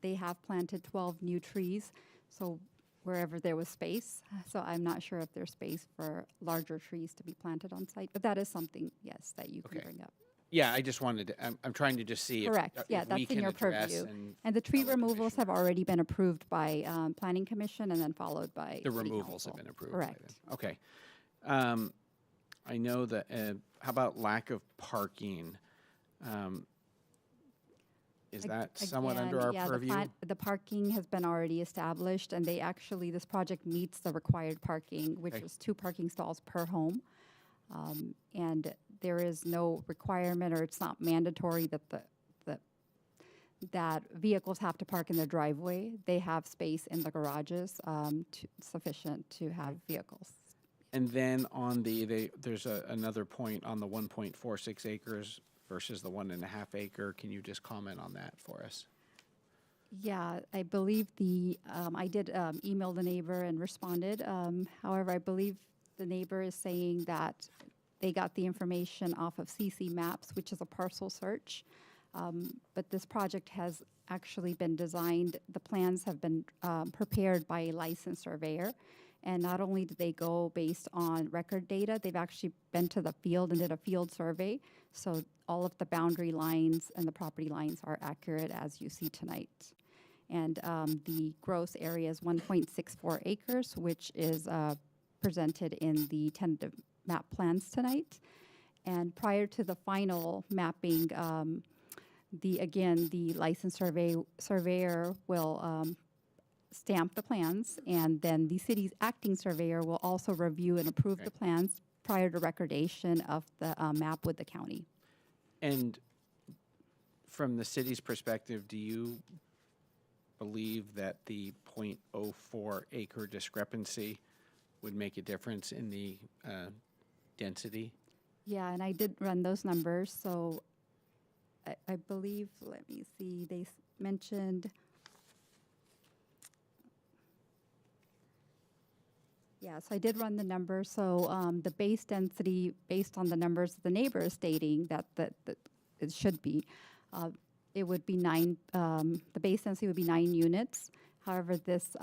they have planted 12 new trees, so wherever there was space. So I'm not sure if there's space for larger trees to be planted on site, but that is something, yes, that you can Okay. bring up. Yeah, I just wanted to, I'm trying to just see if Correct, yeah, if we that's in can your address purview. And the tree fellow removals have commissioners. already been approved by Planning Commission and then followed by The City removals have Council. been approved by them. Correct. Okay. I know that, how about lack of parking? Is that somewhat under Again, our yeah, purview? the parking has been already established, and this project meets the required parking, which Okay. is 2 parking stalls per home. And there is no requirement, or it's not mandatory that that vehicles have to park in the driveway. They have space in the garages sufficient to have vehicles. And then on there's another point on the 1.46 acres versus the 1.5 acre. Can you just comment on that for us? Yeah, I believe I did email the neighbor and responded. However, I believe the neighbor is saying that they got the information off of CC Maps, which is a parcel search. But this project has actually been designed, the plans have been prepared by a licensed surveyor. And not only did they go based on record data, they've actually been to the field and did a field survey. So all of the boundary lines and the property lines are accurate as you see tonight. And the gross area is 1.64 acres, which is presented in the tentative map plans tonight. And prior to the final mapping, the licensed surveyor will stamp the plans, and then the city's acting surveyor will also review and approve the plans prior to recordation of the map with the county. And from the city's perspective, do you believe that the 0.04 acre discrepancy would make a difference in the density? Yeah, and I did run those numbers, so I believe, let me see, they mentioned, yeah, so I did run the numbers. So the base density, based on the numbers the neighbor is stating that it should be, it would be 9, the base density would be 9 units. However, this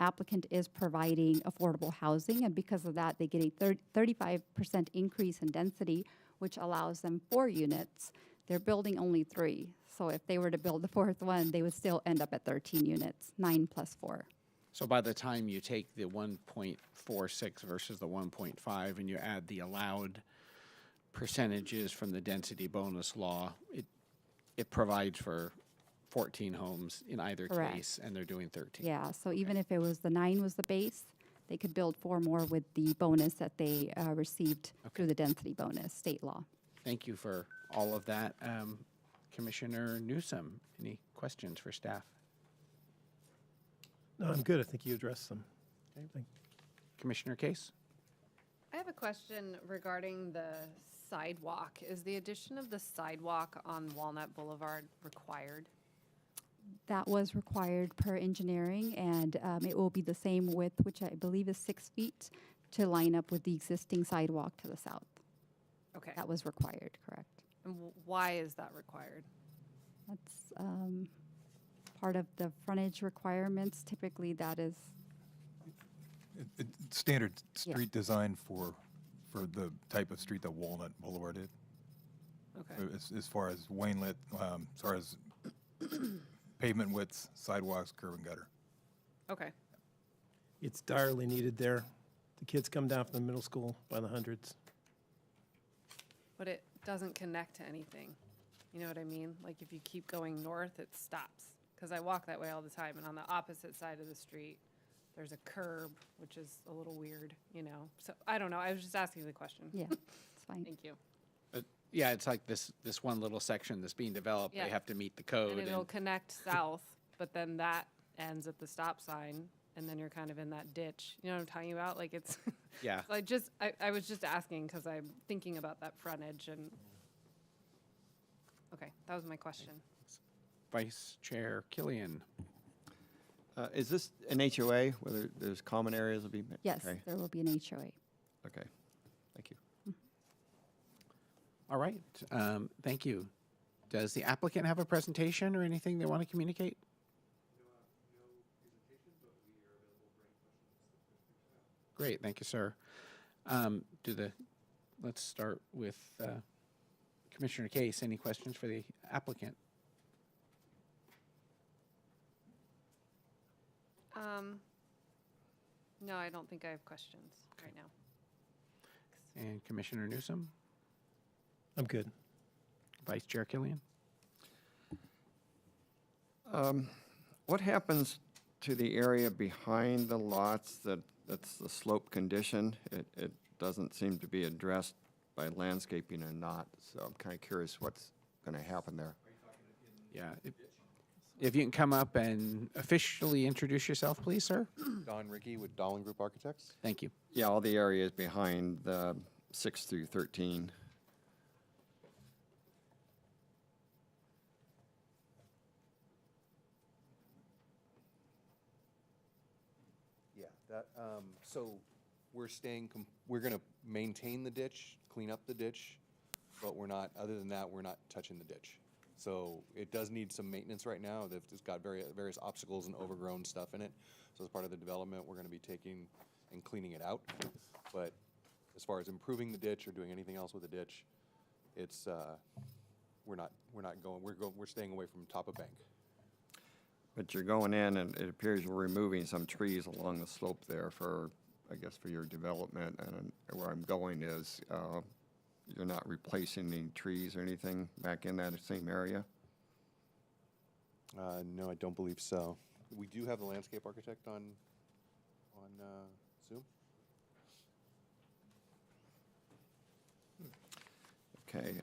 applicant is providing affordable housing, and because of that, they get a 35% increase in density, which allows them 4 units. They're building only 3. So if they were to build the 4th one, they would still end up at 13 units, 9 plus 4. So by the time you take the 1.46 versus the 1.5 and you add the allowed percentages from the density bonus law, it provides for 14 homes in either Correct. case, and they're doing 13. Yeah, so even if it was the 9 was the base, they could build 4 more with the bonus that they received through the density bonus, state law. Thank you for all of that. Commissioner Newsom, any questions for staff? No, I'm good. I think you addressed them. Commissioner Case? I have a question regarding the sidewalk. Is the addition of the sidewalk on Walnut Boulevard required? That was required per engineering, and it will be the same width, which I believe is 6 feet, to line up with the existing sidewalk to the south. Okay. That was required, correct. And why is that required? That's part of the frontage requirements. Typically, that is, Standard Yeah. street design for the type of street that Walnut Boulevard is. Okay. As far as Wainlet, as far as pavement widths, sidewalks, curb and gutter. Okay. It's direly needed there. The kids come down from the middle school by the hundreds. But it doesn't connect to anything. You know what I mean? Like if you keep going north, it stops. Because I walk that way all the time, and on the opposite side of the street, there's a curb, which is a little weird, you know? So I don't know. I was just asking the question. yeah, it's fine. Thank you. Yeah, it's like this one little section that's being developed. Yeah. They have to meet the code. And it'll connect south, but then that ends at the stop sign, and then you're kind of in that ditch. You know what I'm talking about? Like it's, Yeah. so I was just asking because I'm thinking about that frontage and, okay, that was my question. Vice Chair Killian. Is this an HOA, whether there's common areas will be? Yes, Okay, there will be an HOA. okay, thank you. All right, thank you. Does the applicant have a presentation or anything they want to communicate? Great, thank you, sir. Let's start with Commissioner Case. Any questions for the applicant? No, I don't think I have questions right now. And Commissioner Newsom? I'm good. Vice Chair Killian? What happens to the area behind the lots that's the slope condition? It doesn't seem to be addressed by landscaping or not, so I'm kind of curious what's going to happen there. Yeah. If you can come up and officially introduce yourself, please, sir? Don Ricky with Dowling Group Architects. Thank you. Yeah, all the areas behind the 6 through 13. Yeah, so we're gonna maintain the ditch, clean up the ditch, but we're not, other than that, we're not touching the ditch. So it does need some maintenance right now. It's got various obstacles and overgrown stuff in it. So as part of the development, we're gonna be taking and cleaning it out. But as far as improving the ditch or doing anything else with the ditch, it's, we're staying away from top of bank. But you're going in, and it appears you're removing some trees along the slope there for, I guess, for your development. And where I'm going is, you're not replacing any trees or anything back in that same area? No, I don't believe so. We do have the landscape architect on Zoom. Okay.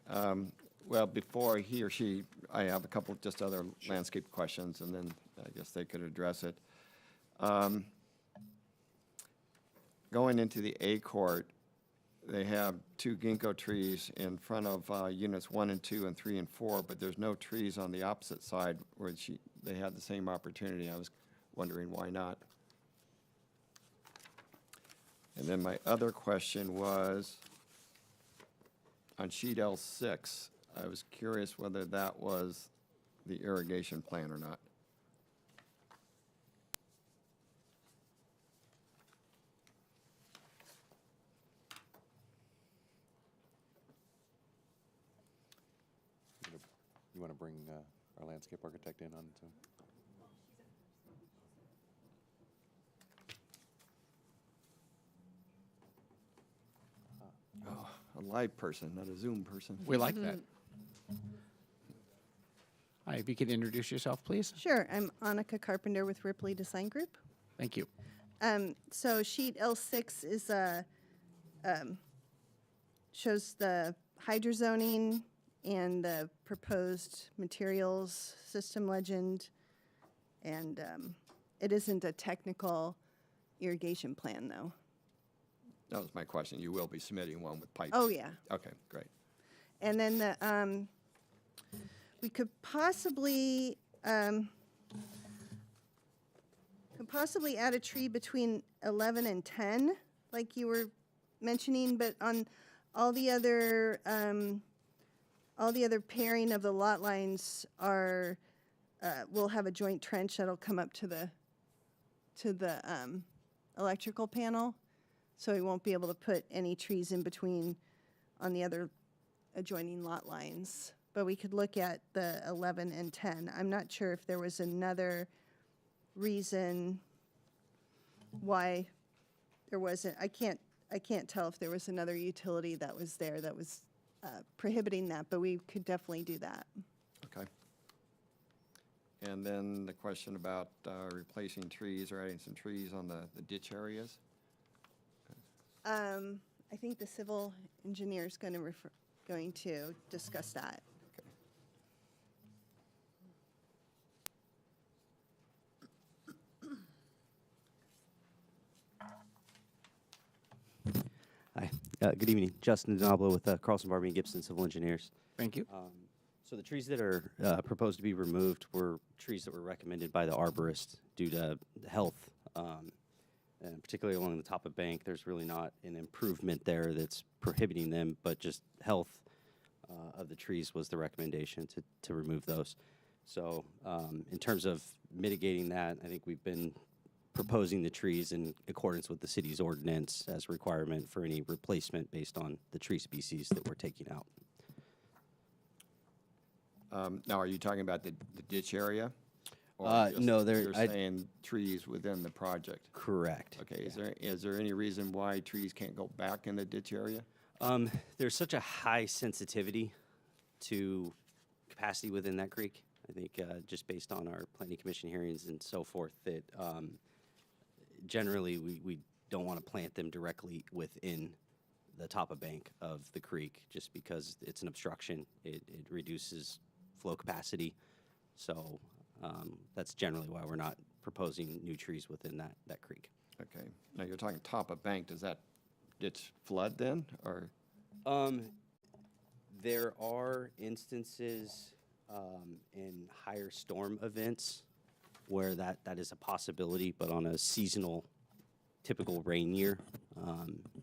Well, before he or she, I have a couple just other landscape questions, and then I guess they could address it. Going into the A court, they have 2 ginkgo trees in front of units 1 and 2 and 3 and 4, but there's no trees on the opposite side where they had the same opportunity. I was wondering why not. And then my other question was, on sheet L6, I was curious whether that was the irrigation plan or not. want to bring our landscape architect in on Zoom? Oh, a live person, not a Zoom person. We like that. Hi, if you could introduce yourself, please. Sure, I'm Annika Carpenter with Ripley Design Group. Thank you. So sheet L6 is shows the hydrozoning and the proposed materials system legend, and it isn't a technical irrigation plan, though. That was my question. You will be submitting one with pipes? Oh, yeah. Okay, great. And then we could possibly add a tree between 11 and 10, like you were mentioning, but on all the other pairing of the lot lines are we'll have a joint trench that'll come up to the electrical panel, so we won't be able to put any trees in between on the other adjoining lot lines. But we could look at the 11 and 10. I'm not sure if there was another reason why there wasn't. I can't tell if there was another utility that was there that was prohibiting that, but we could definitely do that. Okay. And then the question about replacing trees or adding some trees on the ditch areas? I think the civil engineer is going to discuss that. Hi, good evening. Justin Denablo with Carlson, Barbie and Gibson Civil Engineers. Thank you. So the trees that are proposed to be removed were trees that were recommended by the arborist due to health, and particularly along the top of bank. There's really not an improvement there that's prohibiting them, but just health of the trees was the recommendation to remove those. So in terms of mitigating that, I think we've been proposing the trees in accordance with the city's ordinance as a requirement for any replacement based on the tree species that we're taking out. Now, are you talking about the ditch area? Or just No, you're saying trees within the project? Correct. Okay, is there any reason why trees can't go back in the ditch area? There's such a high sensitivity to capacity within that creek. I think just based on our planning commission hearings and so forth, that generally we don't want to plant them directly within the top of bank of the creek, just because it's an obstruction. It reduces flow capacity. So that's generally why we're not proposing new trees within that creek. Okay, now you're talking top of bank, does that ditch flood then, or? There are instances in higher storm events where that is a possibility, but on a seasonal, typical rain year,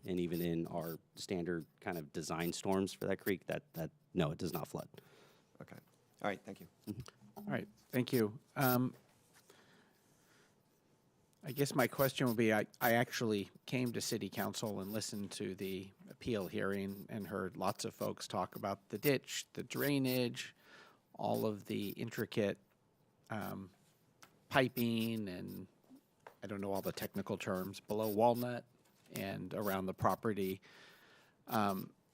and even in our standard kind of design storms for that creek, that no, it does not flood. Okay, all right, thank you. All right, thank you. I guess my question would be, I actually came to city council and listened to the appeal hearing and heard lots of folks talk about the ditch, the drainage, all of the intricate piping, and I don't know all the technical terms, below Walnut and around the property.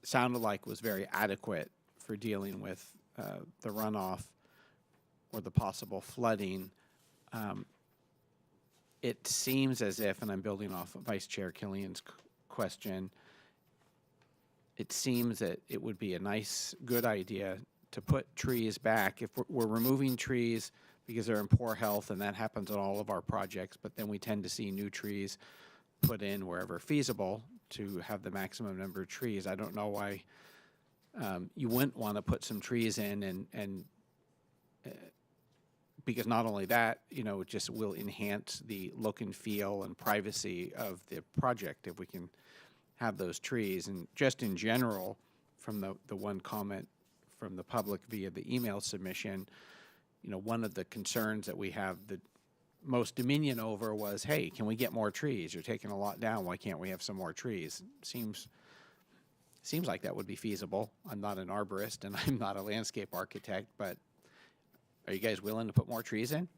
Sounded like was very adequate for dealing with the runoff or the possible flooding. It seems as if, and I'm building off of Vice Chair Killian's question, it seems that it would be a nice, good idea to put trees back. If we're removing trees because they're in poor health, and that happens on all of our projects, but then we tend to see new trees put in wherever feasible to have the maximum number of trees. I don't know why you wouldn't want to put some trees in, and because not only that, you know, it just will enhance the look and feel and privacy of the project if we can have those trees. And just in general, from the one comment from the public via the email submission, you know, one of the concerns that we have the most dominion over was, hey, can we get more trees? You're taking a lot down. Why can't we have some more trees? Seems like that would be feasible. I'm not an arborist and I'm not a landscape architect, but Are you guys willing to put more trees in?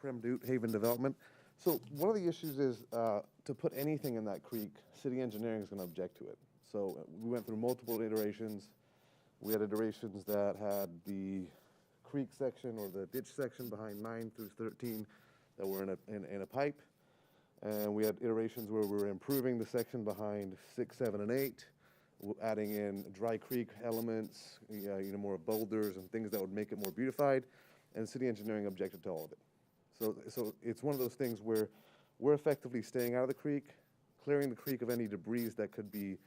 Prem Dute, Haven Development. So one of the issues is to put anything in that creek, city engineering is going to object to it. So we went through multiple iterations. We had iterations that had the creek section or the ditch section behind 9 through 13 that were in a pipe. And we had iterations where we were improving the section behind 6, 7, and 8, adding in dry creek elements, more boulders and things that would make it more beautified. And city engineering objected to all of it. So it's one of those things where we're effectively staying out of the creek, clearing the creek of any debris that could be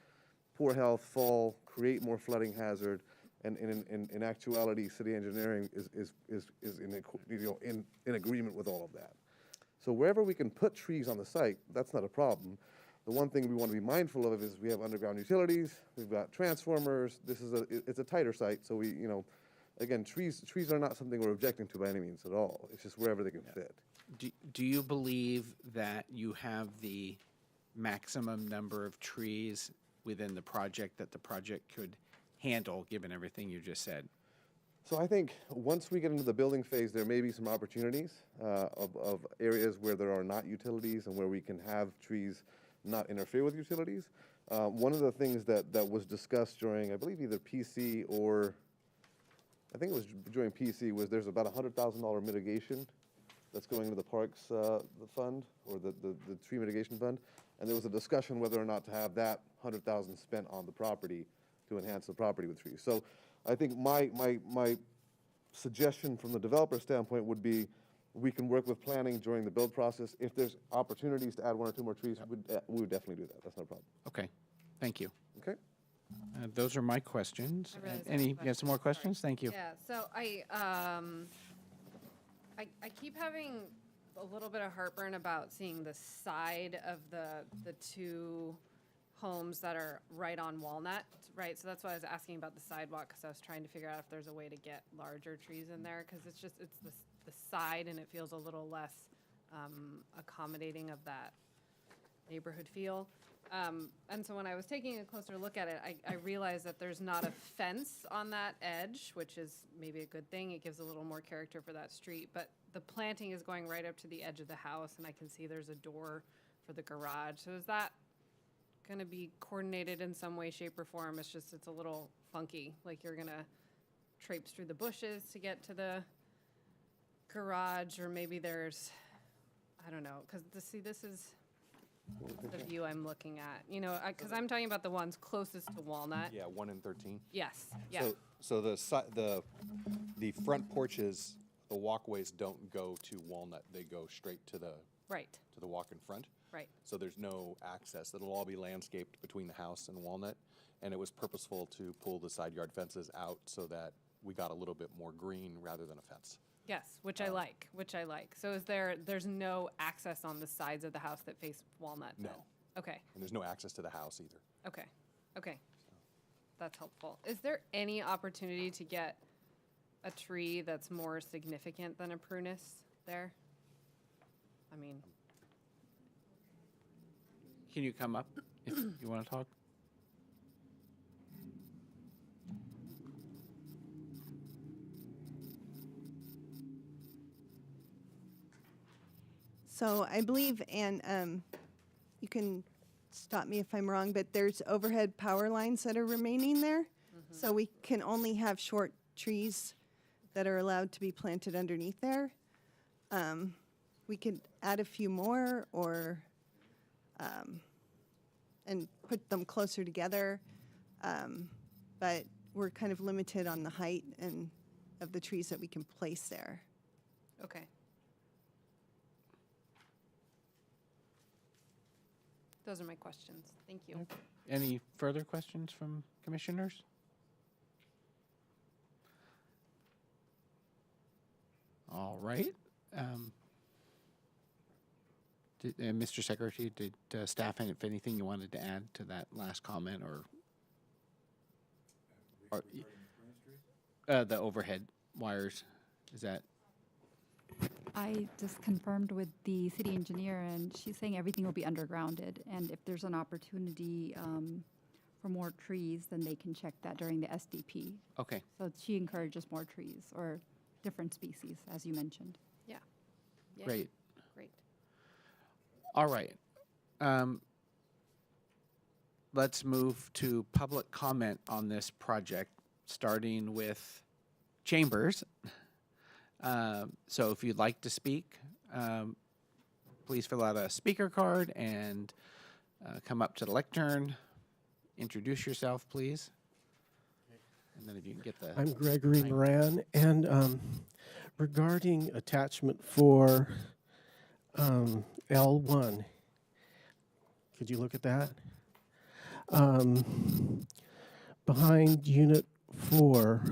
poor health, fall, create more flooding hazard, and in actuality, city engineering is in agreement with all of that. So wherever we can put trees on the site, that's not a problem. The one thing we want to be mindful of is we have underground utilities, we've got transformers. It's a tighter site, so again, trees are not something we're objecting to by any means at all. It's just wherever they can fit. Do you believe that you have the maximum number of trees within the project that the project could handle, given everything you just said? So I think once we get into the building phase, there may be some opportunities of areas where there are not utilities and where we can have trees not interfere with utilities. One of the things that was discussed during, I believe, either PC or I think it was during PC, was there's about $100,000 mitigation that's going into the parks the fund, or the tree mitigation fund, and there was a discussion whether or not to have that $100,000 spent on the property to enhance the property with trees. So I think my suggestion from the developer standpoint would be we can work with planning during the build process. If there's opportunities to add 1 or 2 more trees, we would definitely do that. That's no problem. Okay, thank you. Okay. Those are my questions. I realize I have a You have some more question. questions? Thank you. Yeah, so I keep having a little bit of heartburn about seeing the side of the 2 homes that are right on Walnut, right? So that's why I was asking about the sidewalk, because I was trying to figure out if there's a way to get larger trees in there, because it's the side, and it feels a little less accommodating of that neighborhood feel. And so when I was taking a closer look at it, I realized that there's not a fence on that edge, which is maybe a good thing. It gives a little more character for that street. But the planting is going right up to the edge of the house, and I can see there's a door for the garage. So is that going to be coordinated in some way, shape, or form? It's a little funky, like you're going to traipse through the bushes to get to the garage, or maybe there's, I don't know, because this is the view I'm looking at, because I'm talking about the ones closest to Walnut. Yeah, 1 and 13. Yes, yeah. So the front porches, the walkways don't go to Walnut. They go straight to the Right, walk in front. right. So there's no access. It'll all be landscaped between the house and Walnut. And it was purposeful to pull the side yard fences out so that we got a little bit more green rather than a fence. Yes, which I like. So there's no access on the sides of the house that face Walnut then? No. Okay, And there's no access to the house either. okay. That's helpful. Is there any opportunity to get a tree that's more significant than a prunus there? I mean, Can you come up if you want to talk? So I believe, and you can stop me if I'm wrong, but there's overhead power lines that are remaining there. So we can only have short trees that are allowed to be planted underneath there. We could add a few more, or and put them closer together. But we're kind of limited on the height and of the trees that we can place there. okay. Those are my questions. Thank you. Any further questions from commissioners? All right. Mr. Secretary, did staff have anything you wanted to add to that last comment, or the overhead wires? Is that? I just confirmed with the city engineer, and she's saying everything will be undergrounded. And if there's an opportunity for more trees, then they can check that during the SDP. Okay, So she encourages more trees or different species, as you mentioned. Yeah. Yay. great. Great. All right. Let's move to public comment on this project, starting with Chambers. So if you'd like to speak, please fill out a speaker card and come up to the lectern. Introduce yourself, please. And then if you can get the... I'm Gregory Hi. Moran, and regarding attachment 4, L1, could you look at that? Behind Unit 4,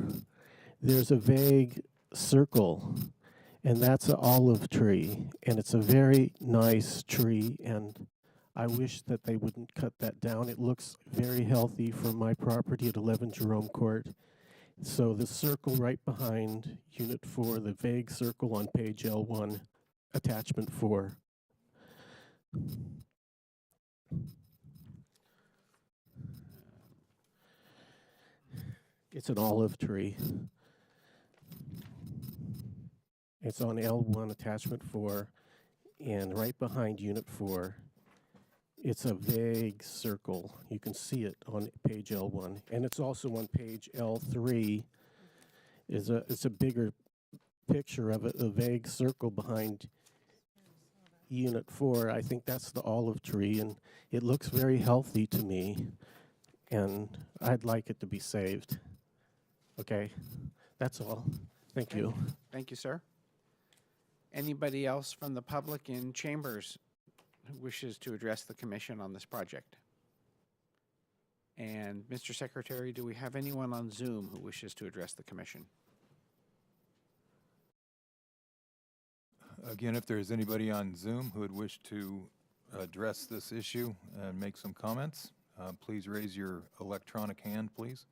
there's a vague circle, and that's an olive tree, and it's a very nice tree, and I wish that they wouldn't cut that down. It looks very healthy for my property at 11 Jerome Court. So the circle right behind Unit 4, the vague circle on page L1, attachment 4. It's an olive tree. It's on L1, attachment 4, and right behind Unit 4, it's a vague circle. You can see it on page L1, and it's also on page L3. It's a bigger picture of it, a vague circle behind Unit 4. I think that's the olive tree, and it looks very healthy to me, and I'd like it to be saved. Okay, that's all. Thank you. Thank you, sir. Anybody else from the public in Chambers who wishes to address the commission on this project? And Mr. Secretary, do we have anyone on Zoom who wishes to address the commission? Again, if there's anybody on Zoom who would wish to address this issue and make some comments, please raise your electronic hand, please.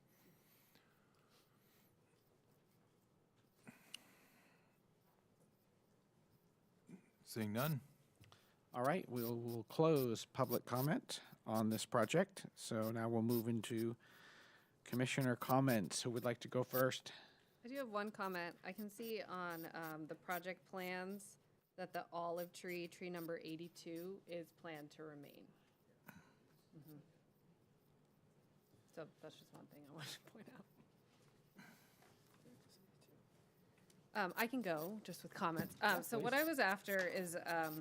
Seeing none? All right, we'll close public comment on this project. So now we'll move into commissioner comments. Who would like to go first? I do have one comment. I can see on the project plans that the olive tree, tree number 82, is planned to remain. So that's just one thing I wanted to point out. I can go just with comments. So what I was after is,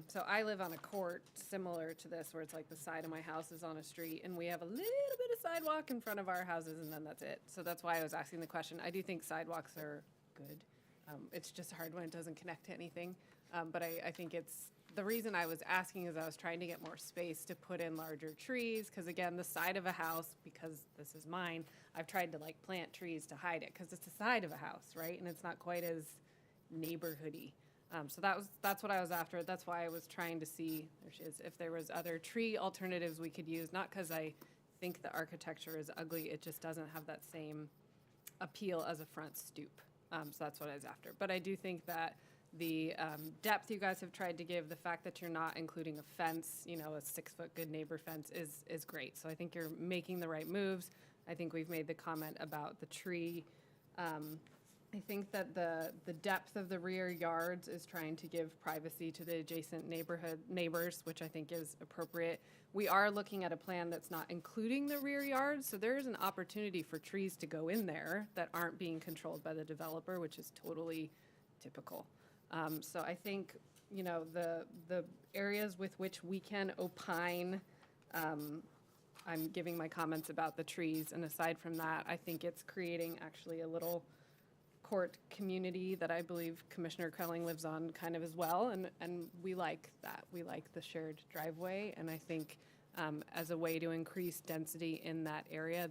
so I live on a court similar to this, where it's like the side of my house is on a street, and we have a little bit of sidewalk in front of our houses, and then that's it. So that's why I was asking the question. I do think sidewalks are good. It's just hard when it doesn't connect to anything. But I think the reason I was asking is I was trying to get more space to put in larger trees, because again, the side of a house, because this is mine, I've tried to like plant trees to hide it, because it's the side of a house, right? And it's not quite as neighborhoody. So that's what I was after. That's why I was trying to see, there she is, if there was other tree alternatives we could use, not because I think the architecture is ugly, it just doesn't have that same appeal as a front stoop. So that's what I was after. But I do think that the depth you guys have tried to give, the fact that you're not including a fence, a 6-foot good neighbor fence is great. So I think you're making the right moves. I think we've made the comment about the tree. I think that the depth of the rear yards is trying to give privacy to the adjacent neighbors, which I think is appropriate. We are looking at a plan that's not including the rear yards, so there is an opportunity for trees to go in there that aren't being controlled by the developer, which is totally typical. So I think, the areas with which we can opine, I'm giving my comments about the trees, and aside from that, I think it's creating actually a little court community that I believe Commissioner Krelling lives on kind of as well, and we like that. We like the shared driveway, and I think as a way to increase density in that area,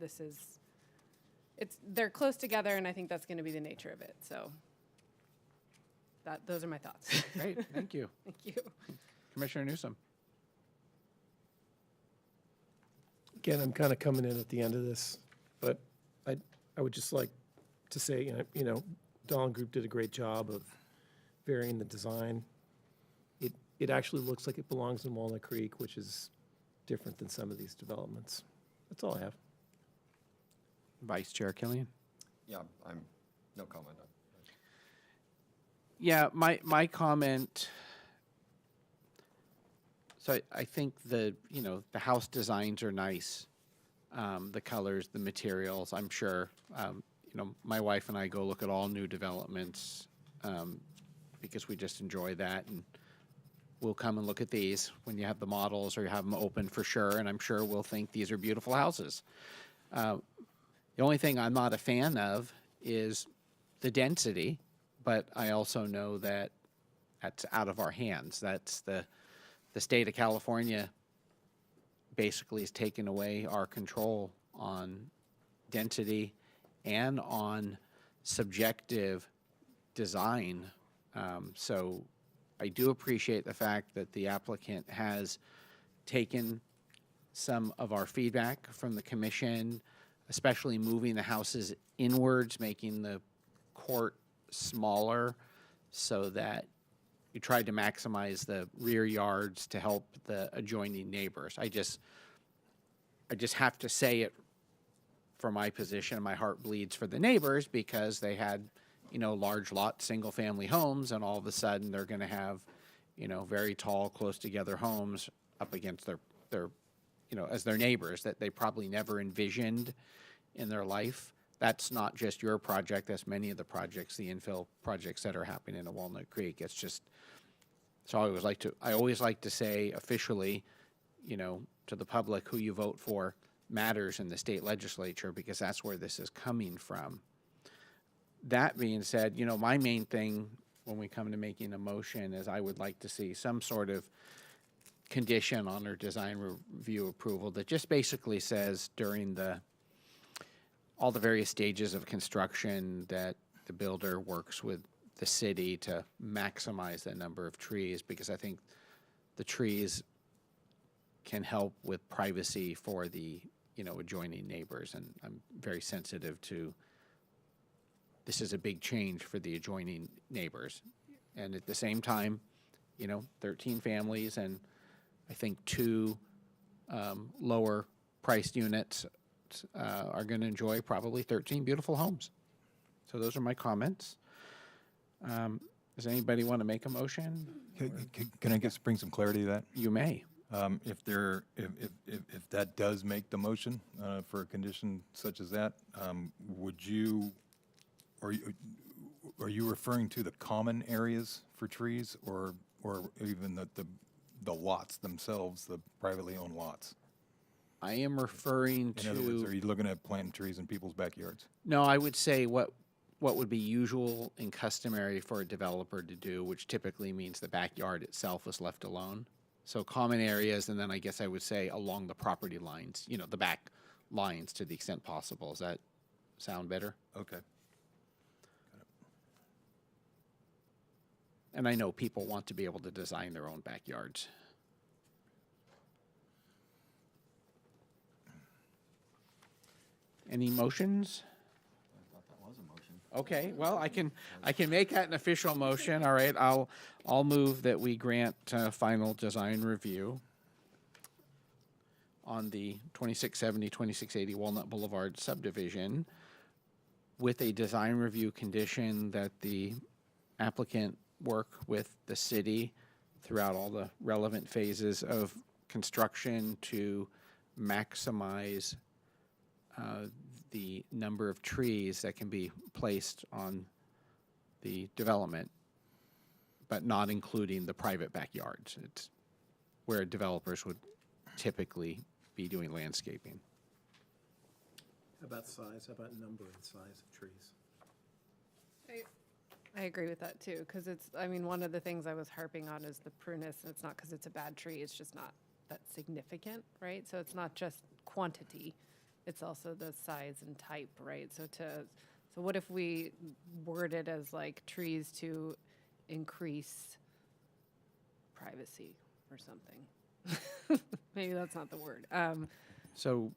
they're close together, and I think that's going to be the nature of it. So those are my thoughts. Great, thank you. Thank you. Commissioner Newsom. Again, I'm kind of coming in at the end of this, but I would just like to say, Dawn Group did a great job of varying the design. It actually looks like it belongs in Walnut Creek, which is different than some of these developments. That's all I have. Vice Chair Killian? Yeah, I'm, no comment on. Yeah, my comment, so I think the house designs are nice. The colors, the materials, I'm sure. My wife and I go look at all new developments because we just enjoy that. And we'll come and look at these when you have the models or you have them open for sure. And I'm sure we'll think these are beautiful houses. The only thing I'm not a fan of is the density, but I also know that that's out of our hands. That's the state of California basically has taken away our control on density and on subjective design. So I do appreciate the fact that the applicant has taken some of our feedback from the commission, especially moving the houses inwards, making the court smaller so that you tried to maximize the rear yards to help the adjoining neighbors. I just have to say it for my position. My heart bleeds for the neighbors because they had, large lot, single family homes, and all of a sudden they're going to have, very tall, close together homes up against their as their neighbors that they probably never envisioned in their life. That's not just your project. That's many of the projects, the infill projects that are happening in Walnut Creek. It's just, so I always like to say officially, to the public, who you vote for matters in the state legislature because that's where this is coming from. That being said, my main thing when we come to making a motion is I would like to see some sort of condition on our design review approval that just basically says during all the various stages of construction that the builder works with the city to maximize the number of trees, because I think the trees can help with privacy for the adjoining neighbors, and I'm very sensitive to this is a big change for the adjoining neighbors. And at the same time, 13 families and I think 2 lower priced units are going to enjoy probably 13 beautiful homes. So those are my comments. Does anybody want to make a motion? Can I bring some clarity to that? You may. If that does make the motion for a condition such as that, are you referring to the common areas for trees or even the lots themselves, the privately owned lots? I am referring to. In other words, are you looking at planting trees in people's backyards? No, I would say what would be usual and customary for a developer to do, which typically means the backyard itself is left alone. So common areas, and then I guess I would say along the property lines, the back lines to the extent possible. Does that sound better? Okay. And I know people want to be able to design their own backyards. Any motions? I thought that was a motion. Okay, well, I can make that an official motion. All right, I'll move that we grant final design review on the 2670, 2680 Walnut Boulevard subdivision with a design review condition that the applicant work with the city throughout all the relevant phases of construction to maximize the number of trees that can be placed on the development, but not including the private backyards. It's where developers would typically be doing landscaping. How about size? How about number and size of trees? I agree with that too, because one of the things I was harping on is the prunus, and it's not because it's a bad tree, it's just not that significant, right? So it's not just quantity, it's also the size and type, right? So what if we word it as like trees to increase privacy or something? Maybe that's not the word. So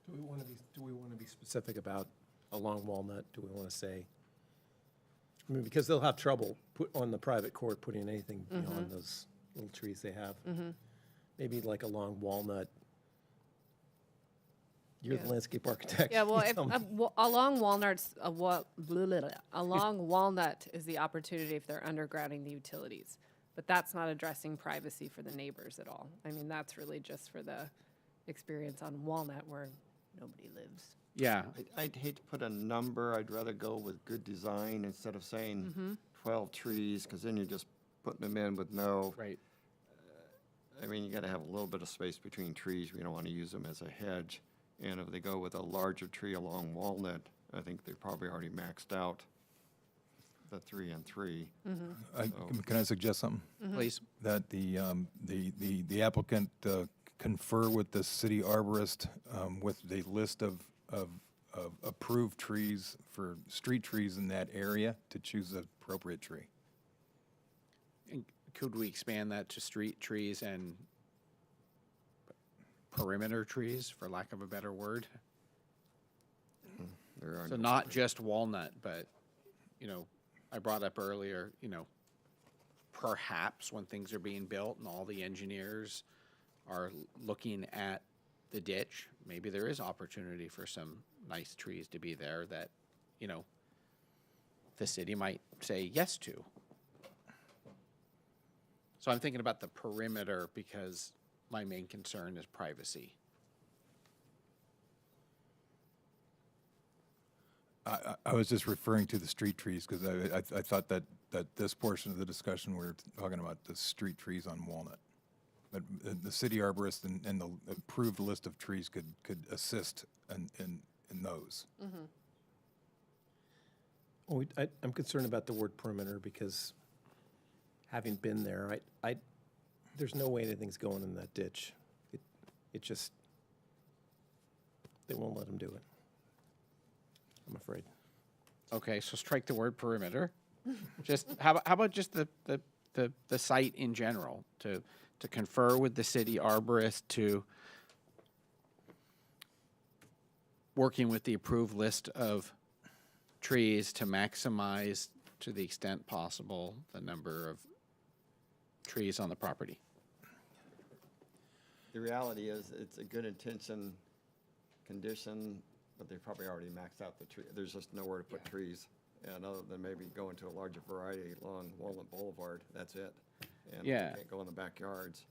Do we want to be specific about along Walnut? Do we want to say? I mean, because they'll have trouble on the private court putting anything beyond those little trees they have. Maybe like along Walnut, You're the landscape architect. Yeah, well, You if, tell me. along Walnut's, along Walnut is the opportunity if they're undergrounding the utilities. But that's not addressing privacy for the neighbors at all. I mean, that's really just for the experience on Walnut where nobody lives. Yeah, I'd hate to put a number. I'd rather go with good design instead of saying 12 trees, because then you're just putting them in with no, right. I mean, you got to have a little bit of space between trees. We don't want to use them as a hedge. And if they go with a larger tree along Walnut, I think they're probably already maxed out the 3 and 3. Can I suggest something? Please. That the applicant confer with the city arborist with the list of approved trees for street trees in that area to choose the appropriate tree. And could we expand that to street trees and perimeter trees, for lack of a better word? There are So no not just walnut, but, you know, I brought up earlier, you know, perhaps when things are being built and all the engineers are looking at the ditch, maybe there is opportunity for some nice trees to be there that, you know, the city might say yes to. So I'm thinking about the perimeter because my main concern is privacy. I was just referring to the street trees because I thought that this portion of the discussion, we were talking about the street trees on Walnut. But the city arborist and the approved list of trees could assist in those. Well, I'm concerned about the word perimeter because having been there, there's no way anything's going in that ditch. It just, they won't let them do it. I'm afraid. Okay, so strike the word perimeter. Just, how about just the site in general, to confer with the city arborist, to working with the approved list of trees to maximize, to the extent possible, the number of trees on the property. The reality is, it's a good intention condition, but they probably already maxed out the tree. There's just nowhere to put trees. And other than maybe go into a larger variety along Walnut Boulevard, that's it. And Yeah. you can't go in the backyards.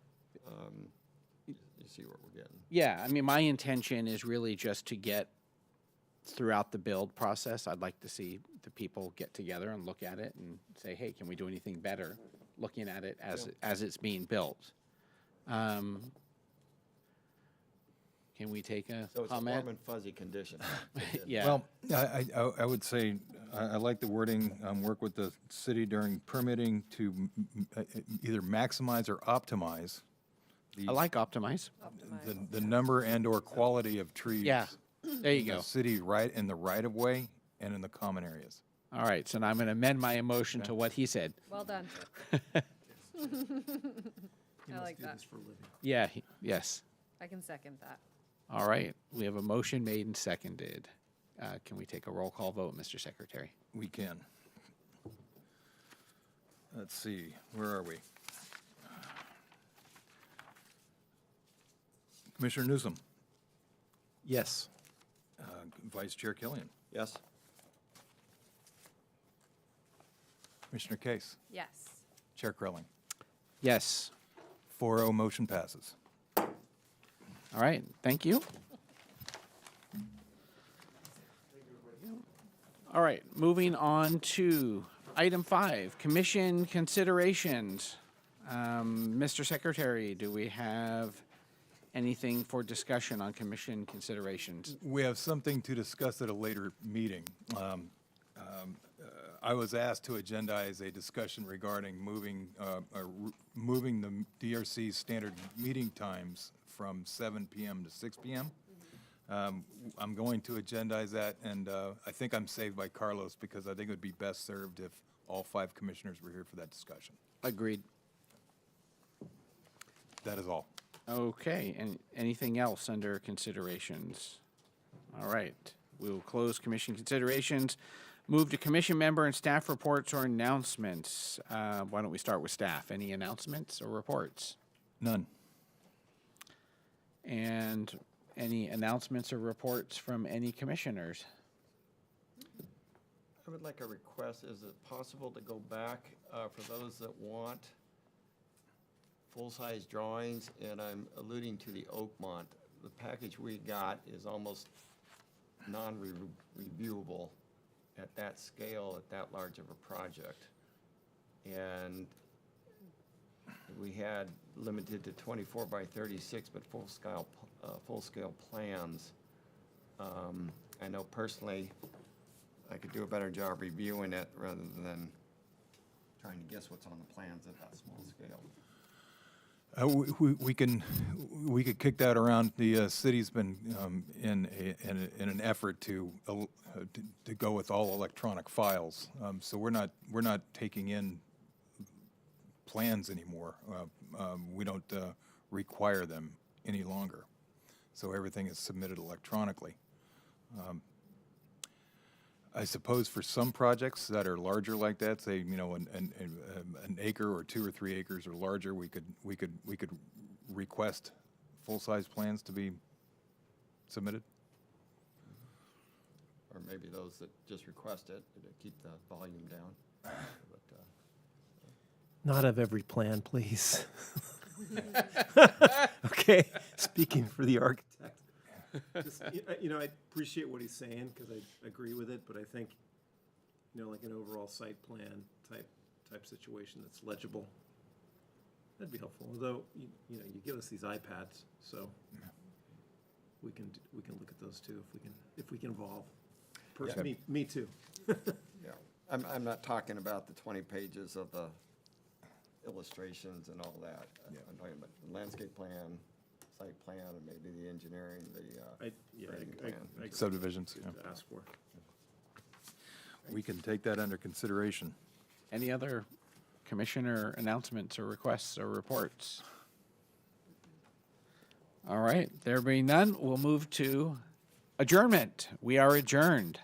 You see what we're getting. Yeah, I mean, my intention is really just to get throughout the build process. I'd like to see the people get together and look at it and say, hey, can we do anything better? Looking at it as it's being built. Can we take a So it's a comment? warm and fuzzy condition. Yeah. Well, I would say, I like the wording, work with the city during permitting to either maximize or optimize I like optimize. the number and/or quality of trees. Yeah, there you in the go. city right in the right-of-way and in the common areas. All right, so now I'm going to amend my emotion to what he said. Well done. I like that. Yeah, yes. I can second that. All right, we have a motion made and seconded. Can we take a roll call vote, Mr. Secretary? We can. Let's see, where are we? Commissioner Newsom, Yes. Vice Chair Killian, Yes? Commissioner Case, Yes. Chair Crowling. Yes. 4-0, motion passes. All right, thank you. All right, moving on to item 5, commission considerations. Mr. Secretary, do we have anything for discussion on commission considerations? We have something to discuss at a later meeting. I was asked to agendize a discussion regarding moving the DRC's standard meeting times from 7 p.m. to 6 p.m. I'm going to agendize that, and I think I'm saved by Carlos because I think it would be best served if all 5 commissioners were here for that discussion. Agreed. That is all. Okay, and anything else under considerations? All right, we will close commission considerations. Move to commission member and staff reports or announcements. Why don't we start with staff? Any announcements or reports? None. And Any announcements or reports from any commissioners? I would like a request, is it possible to go back for those that want full-size drawings? And I'm alluding to the Oakmont. The package we got is almost non-reviewable at that scale, at that large of a project. And we had limited to 24 by 36, but full-scale plans. I know personally, I could do a better job reviewing it rather than trying to guess what's on the plans at that small scale. We could kick that around. The city's been in an effort to go with all electronic files. So we're not taking in plans anymore. We don't require them any longer. So everything is submitted electronically. I suppose for some projects that are larger like that, say, you know, an acre or 2 or 3 acres or larger, we could request full-size plans to be submitted. Or maybe those that just request it to keep the volume down. But, Not of every plan, please. Okay, speaking for the architect. Just, you know, I appreciate what he's saying because I agree with it, but I think, you know, like an overall site plan type situation that's legible, that'd be helpful. Although, you know, you give us these iPads, so we can look at those too if we can evolve. Personally, me too. yeah, I'm not talking about the 20 pages of the illustrations and all that. I'm talking about the landscape plan, site plan, and maybe the engineering, grading plan. Subdivisions, yeah. To ask for. We can take that under consideration. Any other commissioner announcements or requests or reports? All right, there being none, we'll move to adjournment. We are adjourned.